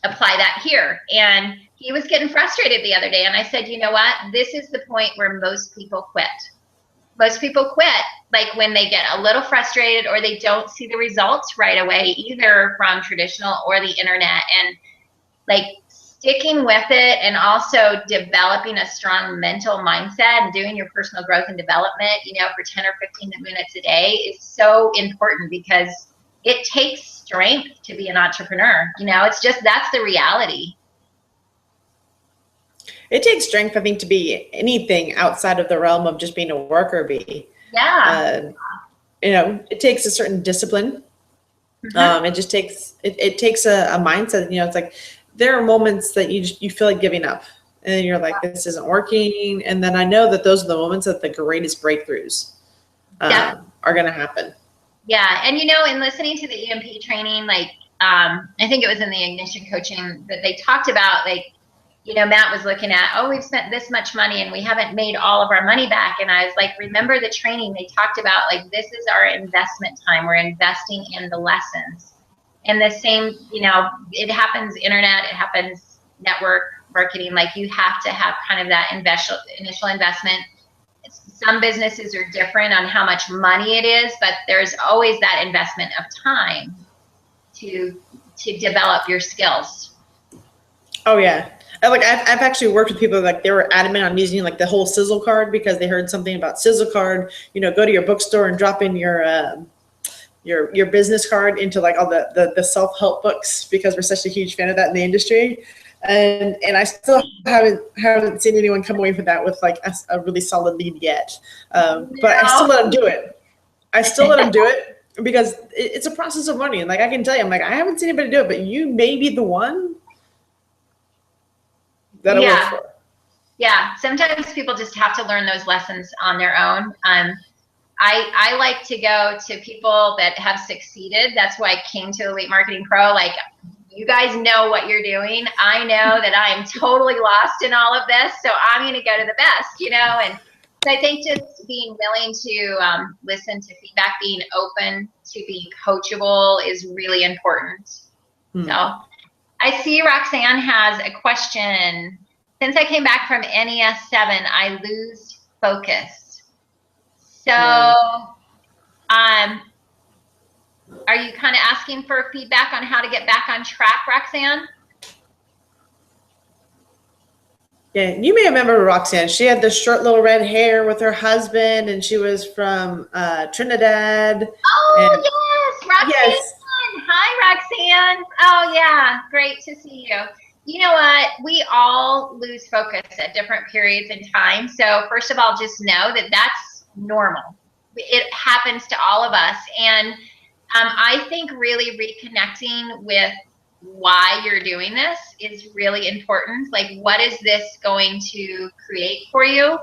apply that here. And he was getting frustrated the other day. And I said, you know what? This is the point where most people quit. Most people quit, like, when they get a little frustrated or they don't see the results right away, either from traditional or the internet. And like, sticking with it, and also developing a strong mental mindset and doing your personal growth and development, for 10 or 15 minutes a day is so important, because it takes strength to be an entrepreneur. It's just, that's the reality. It takes strength, I think, to be anything outside of the realm of just being a worker bee. Yeah. It takes a certain discipline. It just takes, it takes a mindset. It's like, there are moments that you feel like giving up, and then you're like, this isn't working. And then I know that those are the moments that the greatest breakthroughs are going to happen. Yeah. And, in listening to the EMP training, like, I think it was in the Ignition coaching that they talked about, like, Matt was looking at, oh, we've spent this much money and we haven't made all of our money back. And I was like, remember the training they talked about, like, this is our investment time. We're investing in the lessons. And the same, it happens internet, it happens network marketing. Like, you have to have kind of that initial investment. Some businesses are different on how much money it is, but there's always that investment of time to develop your skills. Oh, yeah. I've actually worked with people like they were adamant on using like the whole sizzle card because they heard something about sizzle card. Go to your bookstore and drop in your business card into like all the self-help books because we're such a huge fan of that in the industry. And I still haven't seen anyone come away from that with like a really solid lead yet. But I still let them do it. I still let them do it because it's a process of learning. Like I can tell you, I'm like, I haven't seen anybody do it, but you may be the one that it works for. Yeah. Sometimes people just have to learn those lessons on their own. I like to go to people that have succeeded. That's why I came to Elite Marketing Pro. Like, you guys know what you're doing. I know that I am totally lost in all of this. So I'm going to go to the best, And so I think just being willing to listen to feedback, being open to being coachable is really important. So I see Roxanne has a question. Since I came back from NES 7, I lose focus. So, are you kind of asking for feedback on how to get back on track, Roxanne? Yeah, you may remember Roxanne. She had the short little red hair with her husband, and she was from Trinidad. Oh, yes, Roxanne. Yes. Hi, Roxanne. Oh, yeah, great to see you. You know what? We all lose focus at different periods in time. So first of all, just know that that's normal. It happens to all of us. And I think really reconnecting with why you're doing this is really important. Like, what is this going to create for you?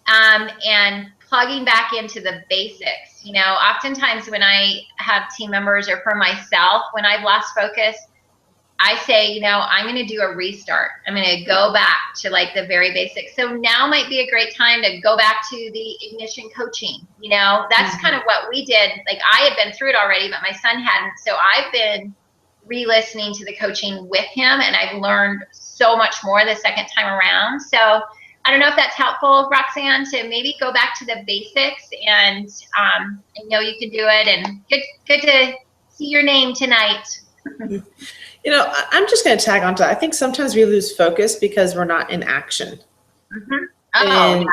And plugging back into the basics. Oftentimes when I have team members or for myself, when I've lost focus, I say, I'm going to do a restart. I'm going to go back to like the very basics. So now might be a great time to go back to the ignition coaching. That's kind of what we did. Like, I had been through it already, but my son hadn't. So I've been re-listening to the coaching with him, and I've learned so much more the second time around. So I don't know if that's helpful, Roxanne, to maybe go back to the basics, and I know you can do it, and good to see your name tonight. I'm just going to tag on to that. I think sometimes we lose focus because we're not in action. Mm-hmm. Oh, and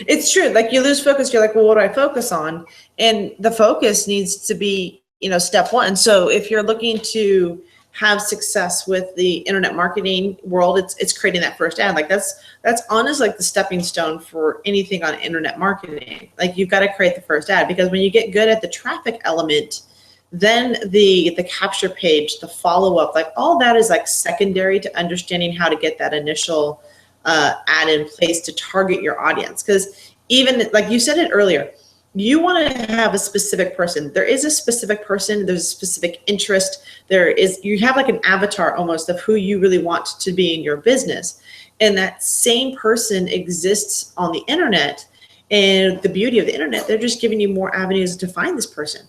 it's true. Like, you lose focus. You're like, well, what do I focus on? And the focus needs to be, step one. So if you're looking to have success with the internet marketing world, it's creating that first ad. Like, that's honestly like the stepping stone for anything on internet marketing. Like, you've got to create the first ad, because when you get good at the traffic element, then the capture page, the follow-up, like all that is like secondary to understanding how to get that initial ad in place to target your audience. Because even like you said it earlier, you want to have a specific person. There is a specific person, there's a specific interest. You have like an avatar almost of who you really want to be in your business. And that same person exists on the internet. And the beauty of the internet, they're just giving you more avenues to find this person.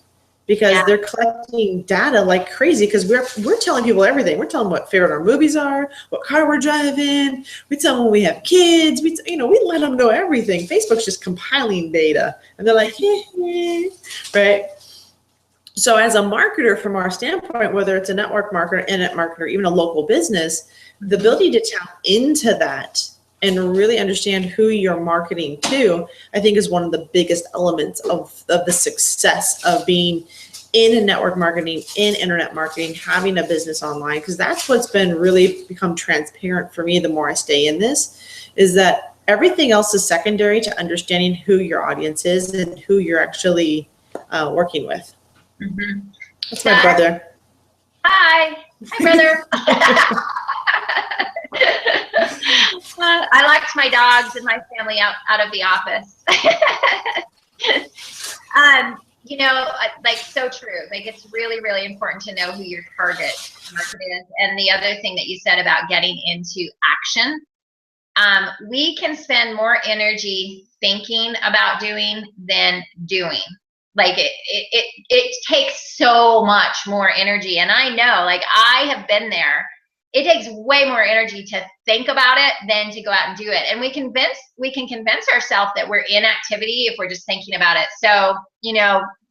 Because they're collecting data like crazy, because we're telling people everything. We're telling them what favorite our movies are, what car we're driving. We tell them when we have kids. We let them know everything. Facebook's just compiling data, and they're like, right? So as a marketer, from our standpoint, whether it's a network marketer, internet marketer, even a local business, the ability to tap into that and really understand who you're marketing to, I think, is one of the biggest elements of the success of being in network marketing, in internet marketing, having a business online. Because that's what's been really become transparent for me the more I stay in this, is that everything else is secondary to understanding who your audience is and who you're actually working with. Mm-hmm. That's my brother. Hi, brother. I locked my dogs and my family out of the office. Like, so true. Like, it's really, really important to know who your target market is. And the other thing that you said about getting into action, we can spend more energy thinking about doing than doing. Like, it takes so much more energy. And I know, like, I have been there. It takes way more energy to think about it than to go out and do it. And we can convince ourselves that we're in activity if we're just thinking about it. So,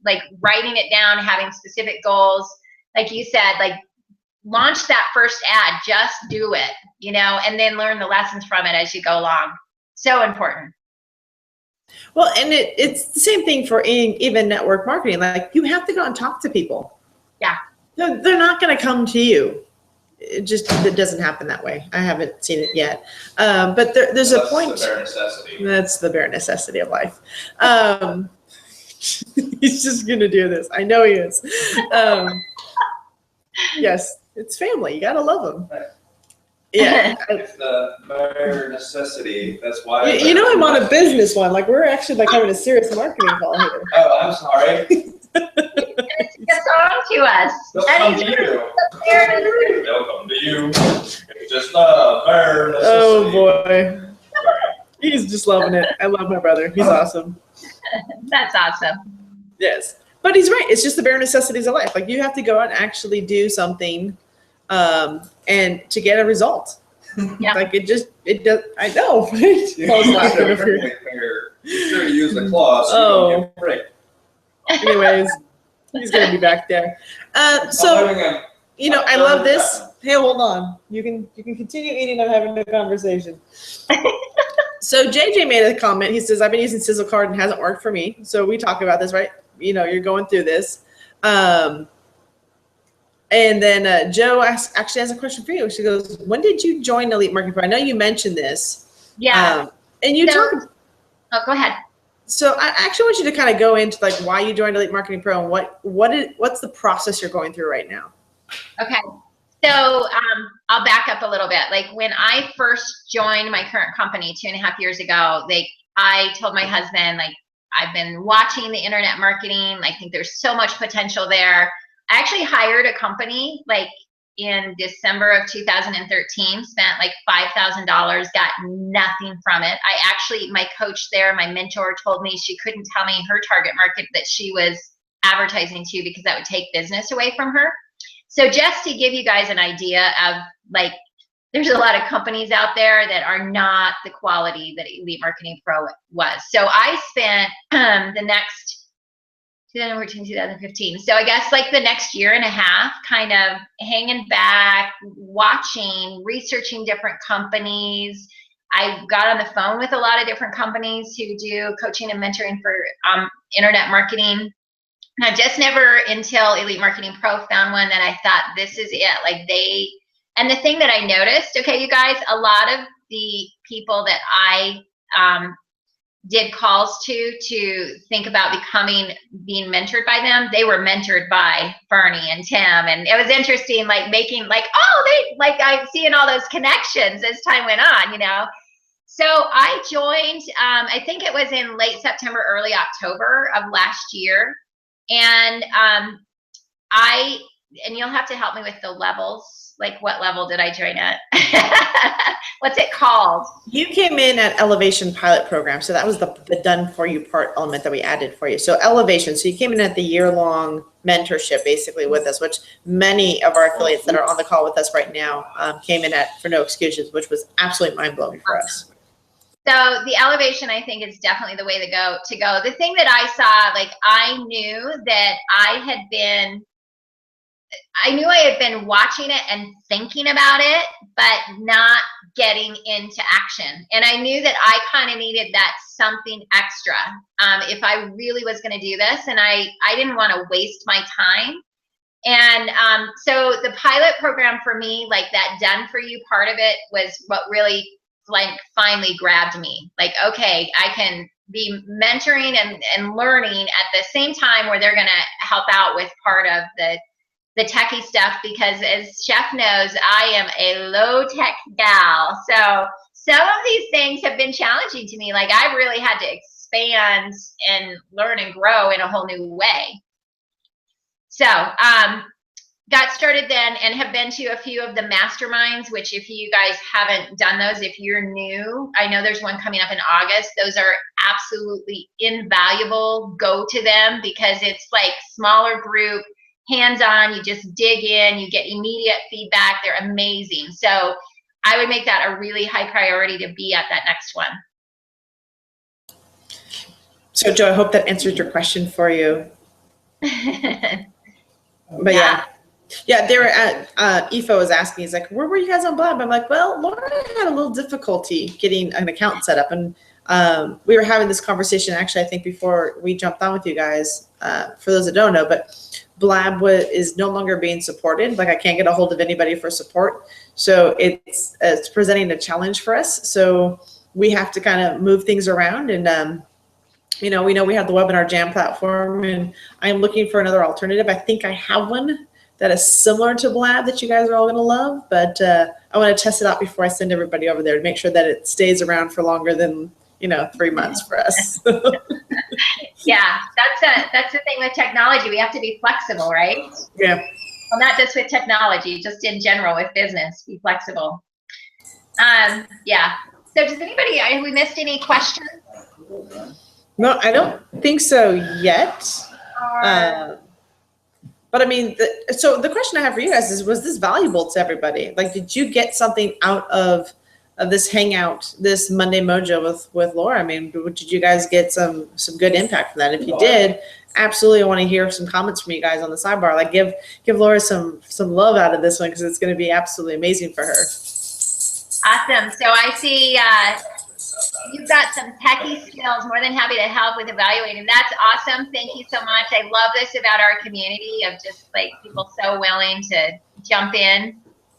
like writing it down, having specific goals, like you said, like launch that first ad, just do it, and then learn the lessons from it as you go along. So important. Well, and it's the same thing for even network marketing. Like, you have to go and talk to people. Yeah. They're not going to come to you. It doesn't happen that way. I haven't seen it yet. But there's a point. That's the bare necessity. That's the bare necessity of life. He's just going to do this. I know he is. Yes, it's family. You got to love them. Right. Yeah. It's the bare necessity. That's why. I'm on a business one. Like, we're actually like having a serious marketing call here. Oh, I'm sorry. It's a song to us. Welcome to you. Welcome to you. It's just a bare necessity. Oh boy. He's just loving it. I love my brother. He's awesome. That's awesome. Yes. But he's right. It's just the bare necessities of life. Like, you have to go out and actually do something and to get a result. Yeah. Like, it does. I know. Paul's laughing over here. You should use the claws. So Oh. you don't get a break. Anyways, he's going to be back there. So, I love this. Hey, hold on. You can continue eating. I'm having a conversation. So JJ made a comment. He says, I've been using Sizzle Card and it hasn't worked for me. So we talk about this, right? You're going through this. And then Joe actually has a question for you. She goes, when did you join Elite Marketing Pro? I know you mentioned this. Yeah. And you talk. Oh, go ahead. So I actually want you to kind of go into like why you joined Elite Marketing Pro and what's the process you're going through right now. Okay. So I'll back up a little bit. Like, when I first joined my current company 2.5 years ago, I told my husband, like, I've been watching the internet marketing. I think there's so much potential there. I actually hired a company like in December of 2013, spent like $5,000, got nothing from it. My coach there, my mentor, told me she couldn't tell me her target market that she was advertising to because that would take business away from her. So just to give you guys an idea of, like, there's a lot of companies out there that are not the quality that Elite Marketing Pro was. So I spent the next 2014, 2015. So I guess like the next year and a half kind of hanging back, watching, researching different companies. I got on the phone with a lot of different companies who do coaching and mentoring for internet marketing. And I just never, until Elite Marketing Pro, found one that I thought, this is it. Like, and the thing that I noticed, okay, you guys, a lot of the people that I did calls to think about being mentored by them, they were mentored by Bernie and Tim. And it was interesting, like, making like, I'm seeing all those connections as time went on, So I joined, I think it was in late September, early October of last year. And and you'll have to help me with the levels. Like, what level did I join at? What's it called? You came in at Elevation Pilot Program. So that was the done for you part element that we added for you. So Elevation. So you came in at the year-long mentorship basically with us, which many of our affiliates that are on the call with us right now came in at for no excuses, which was absolutely mind-blowing for us. So the Elevation, I think, is definitely the way to go. The thing that I saw, like, I knew that I had been watching it and thinking about it, but not getting into action. And I knew that I kind of needed that something extra if I really was going to do this. And I didn't want to waste my time. And so the pilot program for me, like, that done for you part of it was what really, like, finally grabbed me. Like, okay, I can be mentoring and learning at the same time where they're going to help out with part of the techie stuff, because as Chef knows, I am a low tech gal. So some of these things have been challenging to me. Like, I've really had to expand and learn and grow in a whole new way. So got started then and have been to a few of the masterminds, which if you guys haven't done those, if you're new, I know there's one coming up in August. Those are absolutely invaluable. Go to them because it's like smaller group, hands-on, you just dig in, you get immediate feedback. They're amazing. So I would make that a really high priority to be at that next one. So Joe, I hope that answered your question for you. But yeah. Yeah, they were at, EFO was asking, he's like, where were you guys on Blab? I'm like, well, Laura had a little difficulty getting an account set up. And we were having this conversation, actually, I think before we jumped on with you guys, for those that don't know, but Blab is no longer being supported. Like I can't get a hold of anybody for support. So it's presenting a challenge for us. So we have to kind of move things around. And, we know we have the Webinar Jam platform, and I'm looking for another alternative. I think I have one that is similar to Blab that you guys are all going to love, but I want to test it out before I send everybody over there to make sure that it stays around for longer than 3 months for us. Yeah, that's the thing with technology. We have to be flexible, right? Yeah. Well, not just with technology, just in general with business, be flexible. Yeah. So does anybody, have we missed any questions? No, I don't think so yet. But I mean, so the question I have for you guys is, was this valuable to everybody? Like, did you get something out of this hangout, this Monday Mojo with Laura? I mean, did you guys get some good impact from that? If you did, absolutely, I want to hear some comments from you guys on the sidebar. Like, give Laura some love out of this one, because it's going to be absolutely amazing for her. Awesome. So I see you've got some techie skills. More than happy to help with evaluating. That's awesome. Thank you so much. I love this about our community of just like people so willing to jump in.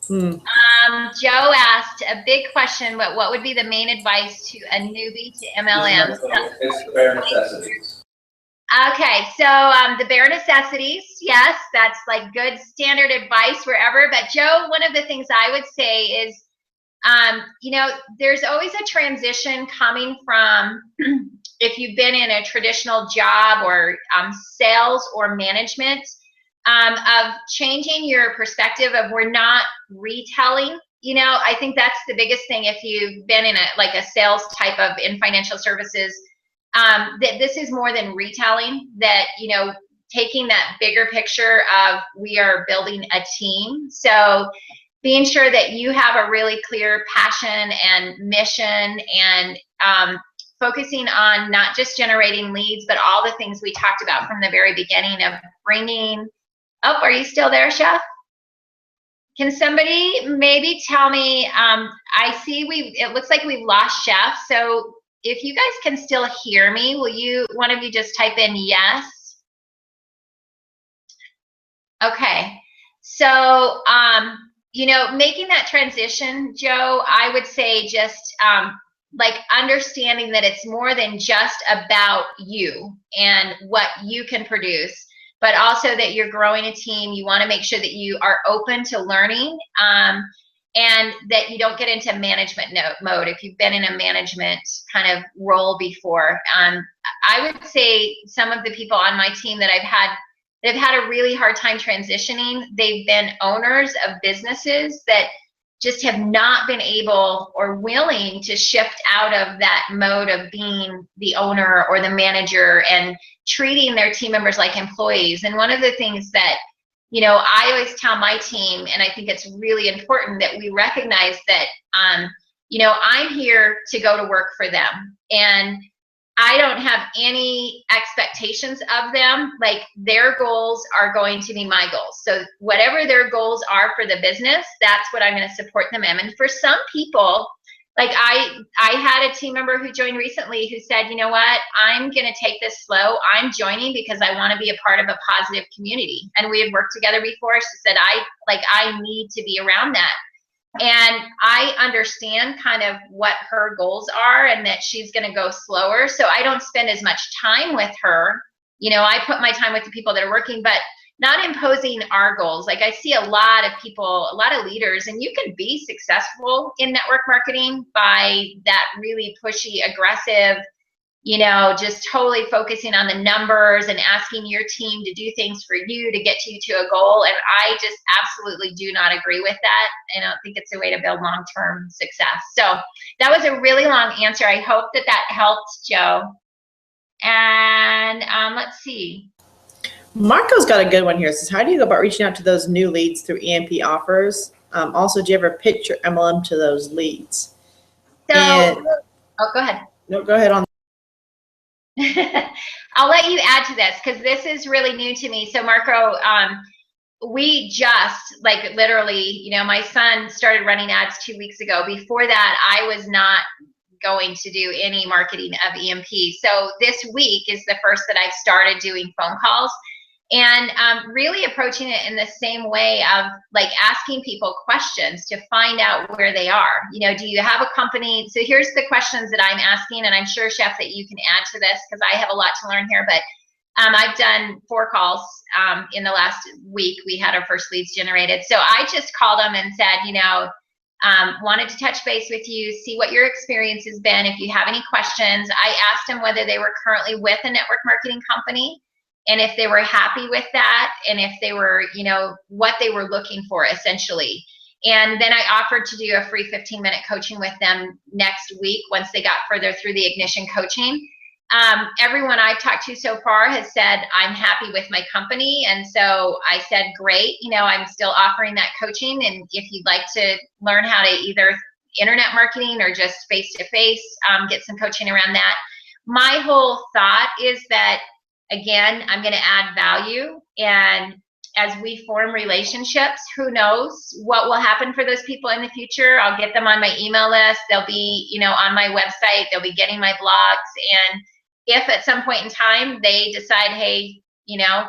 Joe asked a big question, but what would be the main advice to a newbie to MLM? It's the bare necessities. Okay, so the bare necessities, yes, that's like good standard advice wherever. But Joe, one of the things I would say is, there's always a transition coming from if you've been in a traditional job or sales or management, of changing your perspective of we're not retelling. I think that's the biggest thing if you've been in a sales type of in financial services, that this is more than retelling, that, taking that bigger picture of we are building a team. So being sure that you have a really clear passion and mission, and focusing on not just generating leads, but all the things we talked about from the very beginning of bringing, are you still there, Chef? Can somebody maybe tell me, I see it looks like we've lost Chef. So if you guys can still hear me, one of you just type in yes? Okay, so, making that transition, Joe, I would say just understanding that it's more than just about you and what you can produce, but also that you're growing a team. You want to make sure that you are open to learning, and that you don't get into management mode if you've been in a management kind of role before. I would say some of the people on my team that I've had a really hard time transitioning, they've been owners of businesses that just have not been able or willing to shift out of that mode of being the owner or the manager and treating their team members like employees. And one of the things that, I always tell my team, and I think it's really important that we recognize that, I'm here to go to work for them. And I don't have any expectations of them. Like, their goals are going to be my goals. So whatever their goals are for the business, that's what I'm going to support them in. And for some people, like I had a team member who joined recently who said, you know what, I'm going to take this slow. I'm joining because I want to be a part of a positive community. And we had worked together before. She said, I need to be around that. And I understand kind of what her goals are and that she's going to go slower. So I don't spend as much time with her. I put my time with the people that are working, but not imposing our goals. Like, I see a lot of people, a lot of leaders, and you can be successful in network marketing by that really pushy, aggressive, just totally focusing on the numbers and asking your team to do things for you to get you to a goal. And I just absolutely do not agree with that. I don't think it's a way to build long-term success. So that was a really long answer. I hope that helped, Joe. And let's see. Marco's got a good one here. It says, how do you go about reaching out to those new leads through EMP offers? Also, do you ever pitch your MLM to those leads? So, go ahead. No, go ahead on. I'll let you add to this because this is really new to me. So Marco, we just, like, literally, you know, my son started running ads 2 weeks ago. Before that, I was not going to do any marketing of EMP. So this week is the first that I've started doing phone calls, and really approaching it in the same way of, like, asking people questions to find out where they are. You know, do you have a company? So here's the questions that I'm asking, and I'm sure, Chef, that you can add to this because I have a lot to learn here. But I've done 4 calls in the last week. We had our first leads generated. So I just called them and said, you know, wanted to touch base with you, see what your experience has been. If you have any questions, I asked them whether they were currently with a network marketing company, and if they were happy with that, and if they were, you know, what they were looking for essentially. And then I offered to do a free 15-minute coaching with them next week once they got further through the ignition coaching. Everyone I've talked to so far has said, I'm happy with my company. And so I said, great, you know, I'm still offering that coaching. And if you'd like to learn how to either internet marketing or just face-to-face, get some coaching around that. My whole thought is that, again, I'm going to add value. And as we form relationships, who knows what will happen for those people in the future. I'll get them on my email list. They'll be, you know, on my website. They'll be getting my blogs. And if at some point in time they decide, hey, you know,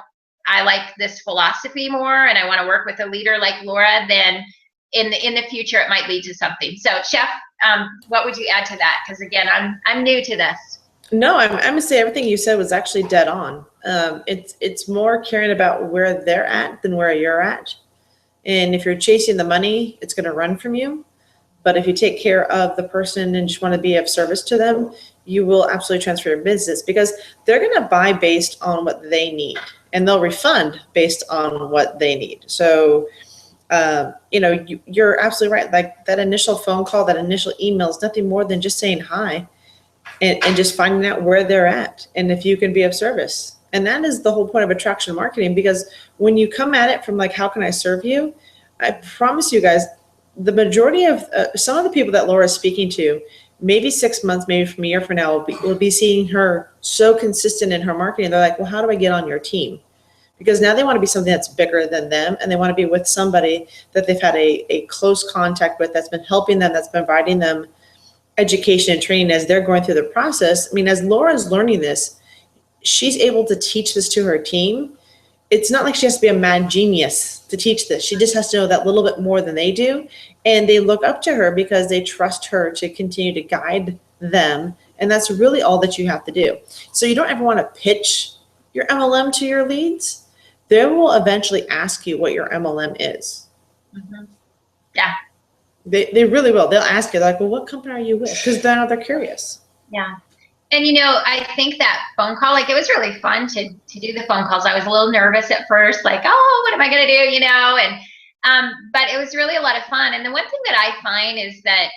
I like this philosophy more and I want to work with a leader like Laura, then in the future it might lead to something. So, Chef, what would you add to that? Because again, I'm new to this. No, I'm gonna say everything you said was actually dead on. It's more caring about where they're at than where you're at. And if you're chasing the money, it's going to run from you. But if you take care of the person and just want to be of service to them, you will absolutely transfer your business, because they're going to buy based on what they need, and they'll refund based on what they need. So, you know, you're absolutely right. Like that initial phone call, that initial email is nothing more than just saying hi and just finding out where they're at and if you can be of service. And that is the whole point of attraction marketing, because when you come at it from like, how can I serve you? I promise you guys, the majority of some of the people that Laura's speaking to, maybe 6 months, maybe from a year from now, we'll be seeing her so consistent in her marketing. They're like, well, how do I get on your team? Because now they want to be something that's bigger than them, and they want to be with somebody that they've had a close contact with, that's been helping them, that's been providing them education and training as they're going through the process. I mean, as Laura's learning this, she's able to teach this to her team. It's not like she has to be a mad genius to teach this. She just has to know that little bit more than they do. And they look up to her because they trust her to continue to guide them. And that's really all that you have to do. So you don't ever want to pitch your MLM to your leads. They will eventually ask you what your MLM is. Mm-hmm. Yeah. They really will. They'll ask you, like, well, what company are you with? Because now they're curious. Yeah. And, you know, I think that phone call, like, it was really fun to do the phone calls. I was a little nervous at first, like, oh, what am I going to do, you know? And but it was really a lot of fun. And the one thing that I find is that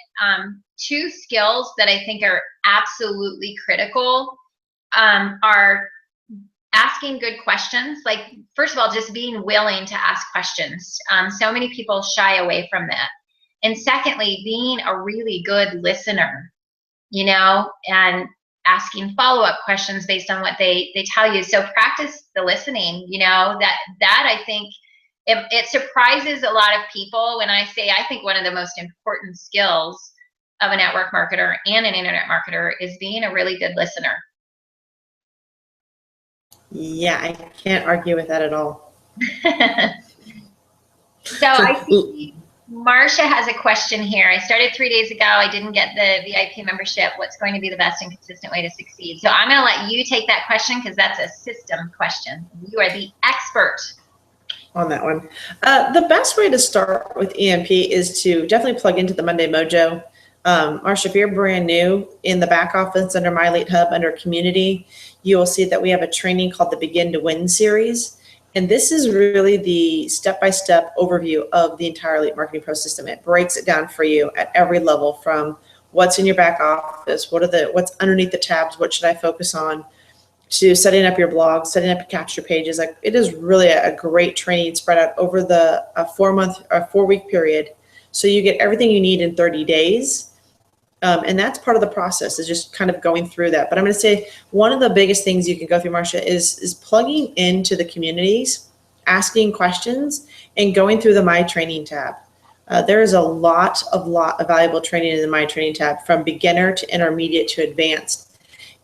2 skills that I think are absolutely critical are asking good questions. Like, first of all, just being willing to ask questions. So many people shy away from that. And secondly, being a really good listener, you know, and asking follow-up questions based on what they tell you. So practice the listening, you know, that I think it surprises a lot of people when I say, I think one of the most important skills of a network marketer and an internet marketer is being a really good listener. Yeah, I can't argue with that at all. So I see Marcia has a question here. I started 3 days ago. I didn't get the VIP membership. What's going to be the best and consistent way to succeed? So I'm going to let you take that question because that's a system question. You are the expert on that one. The best way to start with EMP is to definitely plug into the Monday Mojo. Marcia, if you're brand new, in the back office under My Elite Hub, under community, you will see that we have a training called the Begin to Win series. And this is really the step-by-step overview of the entire Elite Marketing Pro system. It breaks it down for you at every level, from what's in your back office, what's underneath the tabs, what should I focus on, to setting up your blog, setting up your capture pages. Like, it is really a great training spread out over a 4-week period. So you get everything you need in 30 days. And that's part of the process, is just kind of going through that. But I'm going to say one of the biggest things you can go through, Marcia, is plugging into the communities asking questions and going through the My Training tab. There is a lot of valuable training in the My Training tab, from beginner to intermediate to advanced.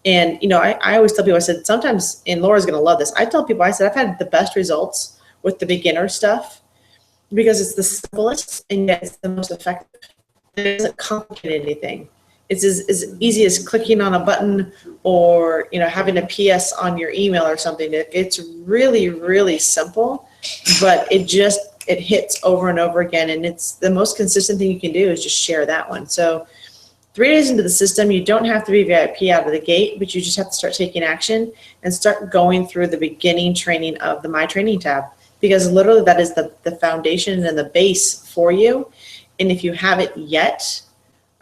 And, you know, I always tell people, I said, sometimes, and Laura's going to love this, I tell people, I said, I've had the best results with the beginner stuff because it's the simplest and yet it's the most effective. It doesn't complicate anything. It's as easy as clicking on a button or, you know, having a PS on your email or something. It's really, really simple, but it hits over and over again. And it's the most consistent thing you can do is just share that one. So 3 days into the system, you don't have to be VIP out of the gate, but you just have to start taking action and start going through the beginning training of the My Training tab, because literally that is the foundation and the base for you. And if you haven't yet,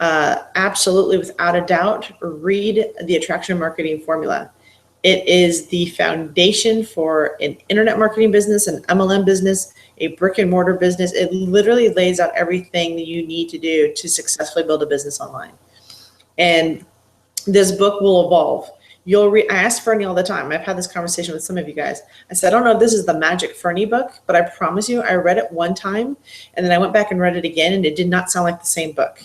absolutely, without a doubt, read the Attraction Marketing Formula. It is the foundation for an internet marketing business, an MLM business, a brick and mortar business. It literally lays out everything that you need to do to successfully build a business online. And this book will evolve. I ask Fernie all the time. I've had this conversation with some of you guys. I said, I don't know if this is the magic Fernie book, but I promise you, I read it one time and then I went back and read it again and it did not sound like the same book.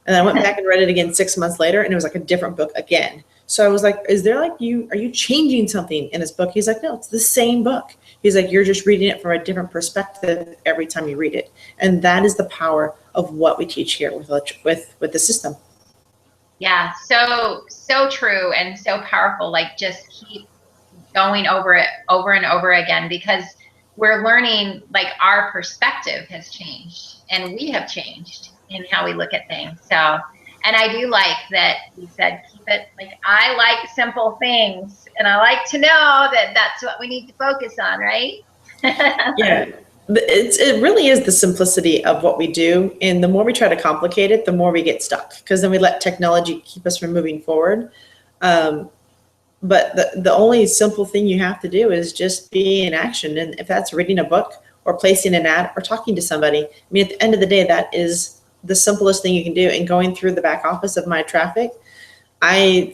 And then I went back and read it again 6 months later and it was like a different book again. So I was like, are you changing something in this book? He's like, no, it's the same book. He's like, you're just reading it from a different perspective every time you read it. And that is the power of what we teach here with the system. Yeah, so true and so powerful. Like, just keep going over it over and over again, because we're learning, like, our perspective has changed and we have changed in how we look at things. So, and I do like that you said, keep it, like, I like simple things and I like to know that that's what we need to focus on, right? Yeah. It really is the simplicity of what we do. And the more we try to complicate it, the more we get stuck, because then we let technology keep us from moving forward. But the only simple thing you have to do is just be in action. And if that's reading a book or placing an ad or talking to somebody, I mean, at the end of the day, that is the simplest thing you can do. And going through the back office of My Traffic, I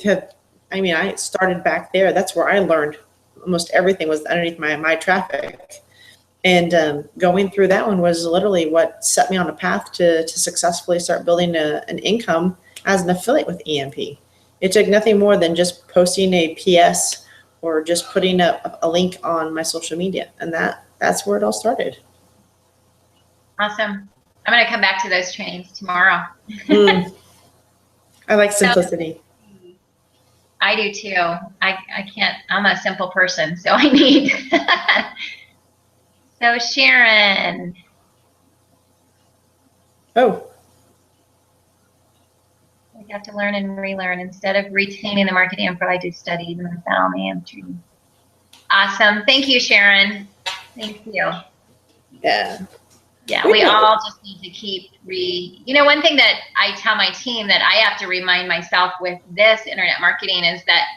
started back there. That's where I learned almost everything, was underneath My Traffic. And going through that one was literally what set me on a path to successfully start building an income as an affiliate with EMP. It took nothing more than just posting a PS or just putting a link on my social media. And that's where it all started. Awesome. I'm going to come back to those trainings tomorrow. I like simplicity. I do too. I can't, I'm a simple person, so I need. So Sharon. Oh. I got to learn and relearn. Instead of retaining the marketing info, I do study the methodology and training. Awesome. Thank you, Sharon. Thank you. Yeah. Yeah, we all just need to keep one thing that I tell my team that I have to remind myself with this internet marketing is that,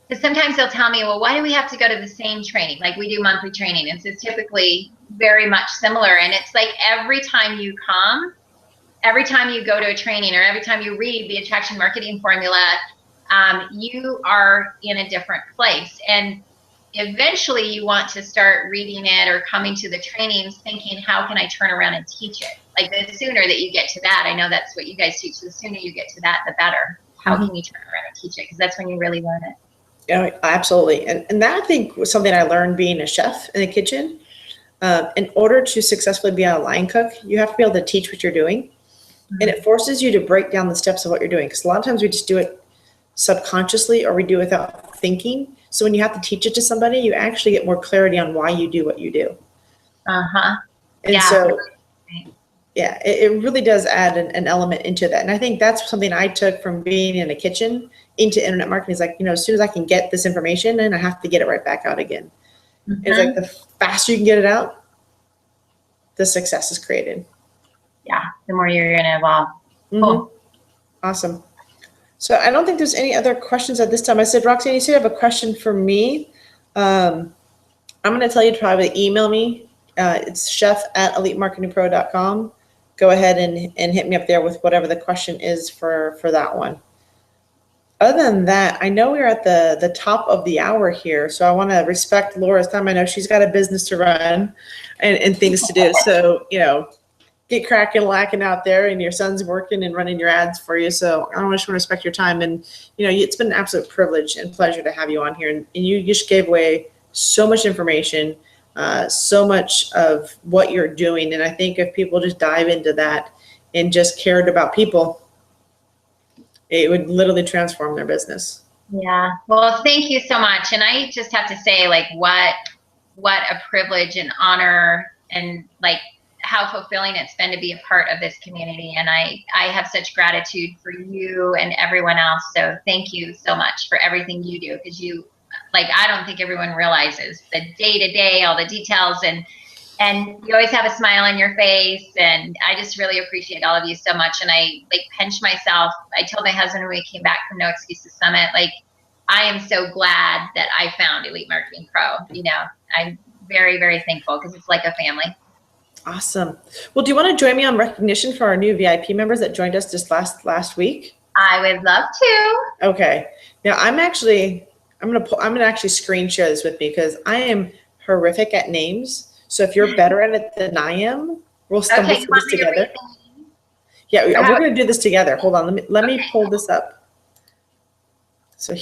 because sometimes they'll tell me, well, why do we have to go to the same training? Like, we do monthly training. And so it's typically very much similar. And it's like every time you go to a training, or every time you read the Attraction Marketing Formula, you are in a different place. And eventually you want to start reading it or coming to the trainings thinking, how can I turn around and teach it? Like, the sooner that you get to that, I know that's what you guys teach, the sooner you get to that, the better. How can you turn around and teach it? Because that's when you really learn it. Yeah, absolutely. And that, I think, was something I learned being a chef in the kitchen. In order to successfully be a line cook, you have to be able to teach what you're doing. And it forces you to break down the steps of what you're doing. Because a lot of times we just do it subconsciously, or we do it without thinking. So when you have to teach it to somebody, you actually get more clarity on why you do what you do. And so, yeah, it really does add an element into that. And I think that's something I took from being in a kitchen into internet marketing. Is like, as soon as I can get this information in, I have to get it right back out again. It's like the faster you can get it out, the success is created. Yeah, the more you're going to evolve. Cool. Awesome. So I don't think there's any other questions at this time. I said, Roxanne, you said you have a question for me. I'm going to tell you to probably email me. It's chef@elitemarketingpro.com. Go ahead and hit me up there with whatever the question is for that one. Other than that, I know we're at the top of the hour here, so I want to respect Laura's time. I know she's got a business to run and things to do. So, get cracking, lacking out there, and your son's working and running your ads for you. So I just want to respect your time. And, it's been an absolute privilege and pleasure to have you on here. And you just gave away so much information, so much of what you're doing. And I think if people just dive into that and just cared about people, it would literally transform their business. Yeah. Well, thank you so much. And I just have to say, like, what a privilege and honor, and like how fulfilling it's been to be a part of this community. And I have such gratitude for you and everyone else. So thank you so much for everything you do, because I don't think everyone realizes the day-to-day, all the details, and you always have a smile on your face. And I just really appreciate all of you so much. And I pinch myself. I told my husband when we came back from No Excuses Summit, I am so glad that I found Elite Marketing Pro. I'm very, very thankful, because it's like a family. Awesome. Well, do you want to join me on recognition for our new VIP members that joined us just last week? I would love to. Okay. Now I'm gonna actually screen share this with me, because I am horrific at names. So if you're better at it than I am, we'll stumble through this together. Yeah, we're gonna do this together. Hold on. Let me pull this up. So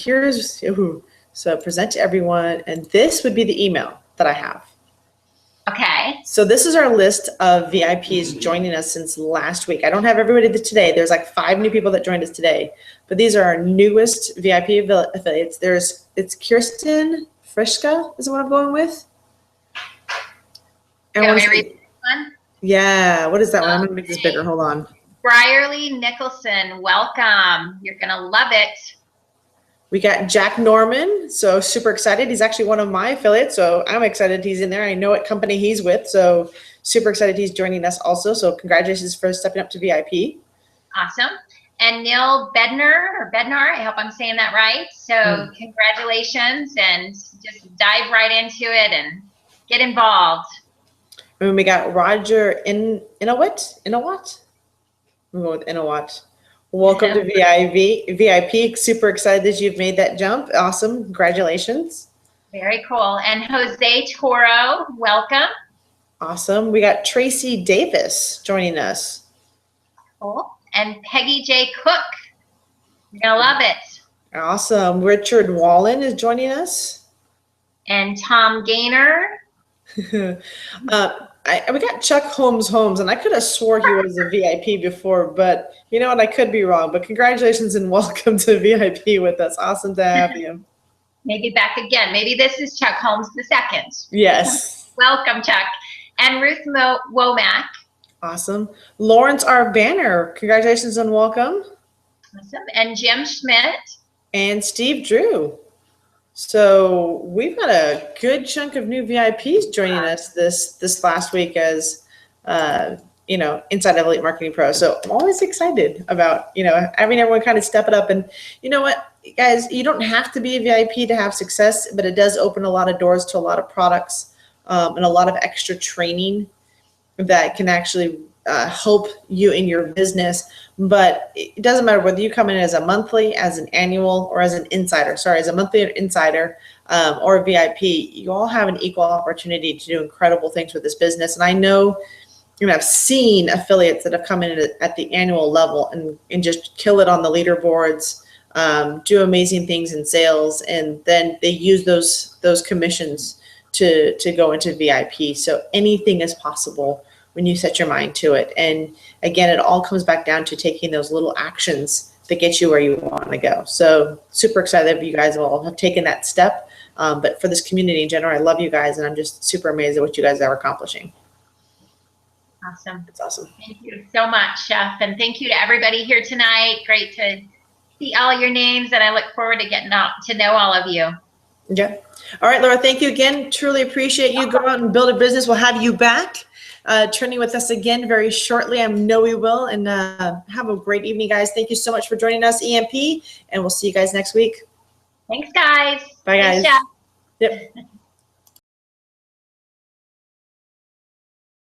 so present to everyone, and this would be the email that I have. Okay. So this is our list of VIPs joining us since last week. I don't have everybody today. There's 5 new people that joined us today, but these are our newest VIP affiliates. It's Kirsten Frischka is what I'm going with. And want me to read this one? Yeah. What is that one? I'm gonna make this bigger. Hold on. Brierly Nicholson, welcome. You're gonna love it. We got Jack Norman, so super excited. He's actually one of my affiliates, so I'm excited he's in there. I know what company he's with, so super excited he's joining us also. So congratulations for stepping up to VIP. Awesome. And Neil Bednar, I hope I'm saying that right. So congratulations, and just dive right into it and get involved. And we got Roger Inowat. We'll go with Inowat. Welcome to VIP. Super excited that you've made that jump. Awesome. Congratulations. Very cool. And Jose Toro, welcome. Awesome. We got Tracy Davis joining us. Cool. And Peggy J. Cook. You're going to love it. Awesome. Richard Wallen is joining us. And Tom Gaynor. We got Chuck Holmes, and I could have swore he was a VIP before, but you know what? I could be wrong. But congratulations and welcome to VIP with us. Awesome to have you. Maybe back again. Maybe this is Chuck Holmes II. Yes. Welcome, Chuck. And Ruth Womack. Awesome. Lawrence R. Banner, congratulations and welcome. Awesome. And Jim Schmidt. And Steve Drew. So we've got a good chunk of new VIPs joining us this last week as inside of Elite Marketing Pro. So I'm always excited about having everyone kind of step it up. And you know what, guys, you don't have to be a VIP to have success, but it does open a lot of doors to a lot of products and a lot of extra training that can actually help you in your business. But it doesn't matter whether you come in as a monthly, as an annual, or as an insider. Sorry, as a monthly insider or a VIP, you all have an equal opportunity to do incredible things with this business. And I know, I've seen affiliates that have come in at the annual level and just kill it on the leaderboards, do amazing things in sales, and then they use those commissions to go into VIP. So anything is possible when you set your mind to it. And again, it all comes back down to taking those little actions that get you where you want to go. So super excited that you guys all have taken that step. But for this community in general, I love you guys, and I'm just super amazed at what you guys are accomplishing. Awesome. It's awesome. Thank you so much, Chef. And thank you to everybody here tonight. Great to see all your names, and I look forward to getting to know all of you. Yeah. All right, Laura, thank you again. Truly appreciate you. Go out and build a business. We'll have you back. Training with us again very shortly. I know we will. And have a great evening, guys. Thank you so much for joining us, EMP, and we'll see you guys next week. Thanks, guys. Bye, guys. Thanks, Chef. Yep.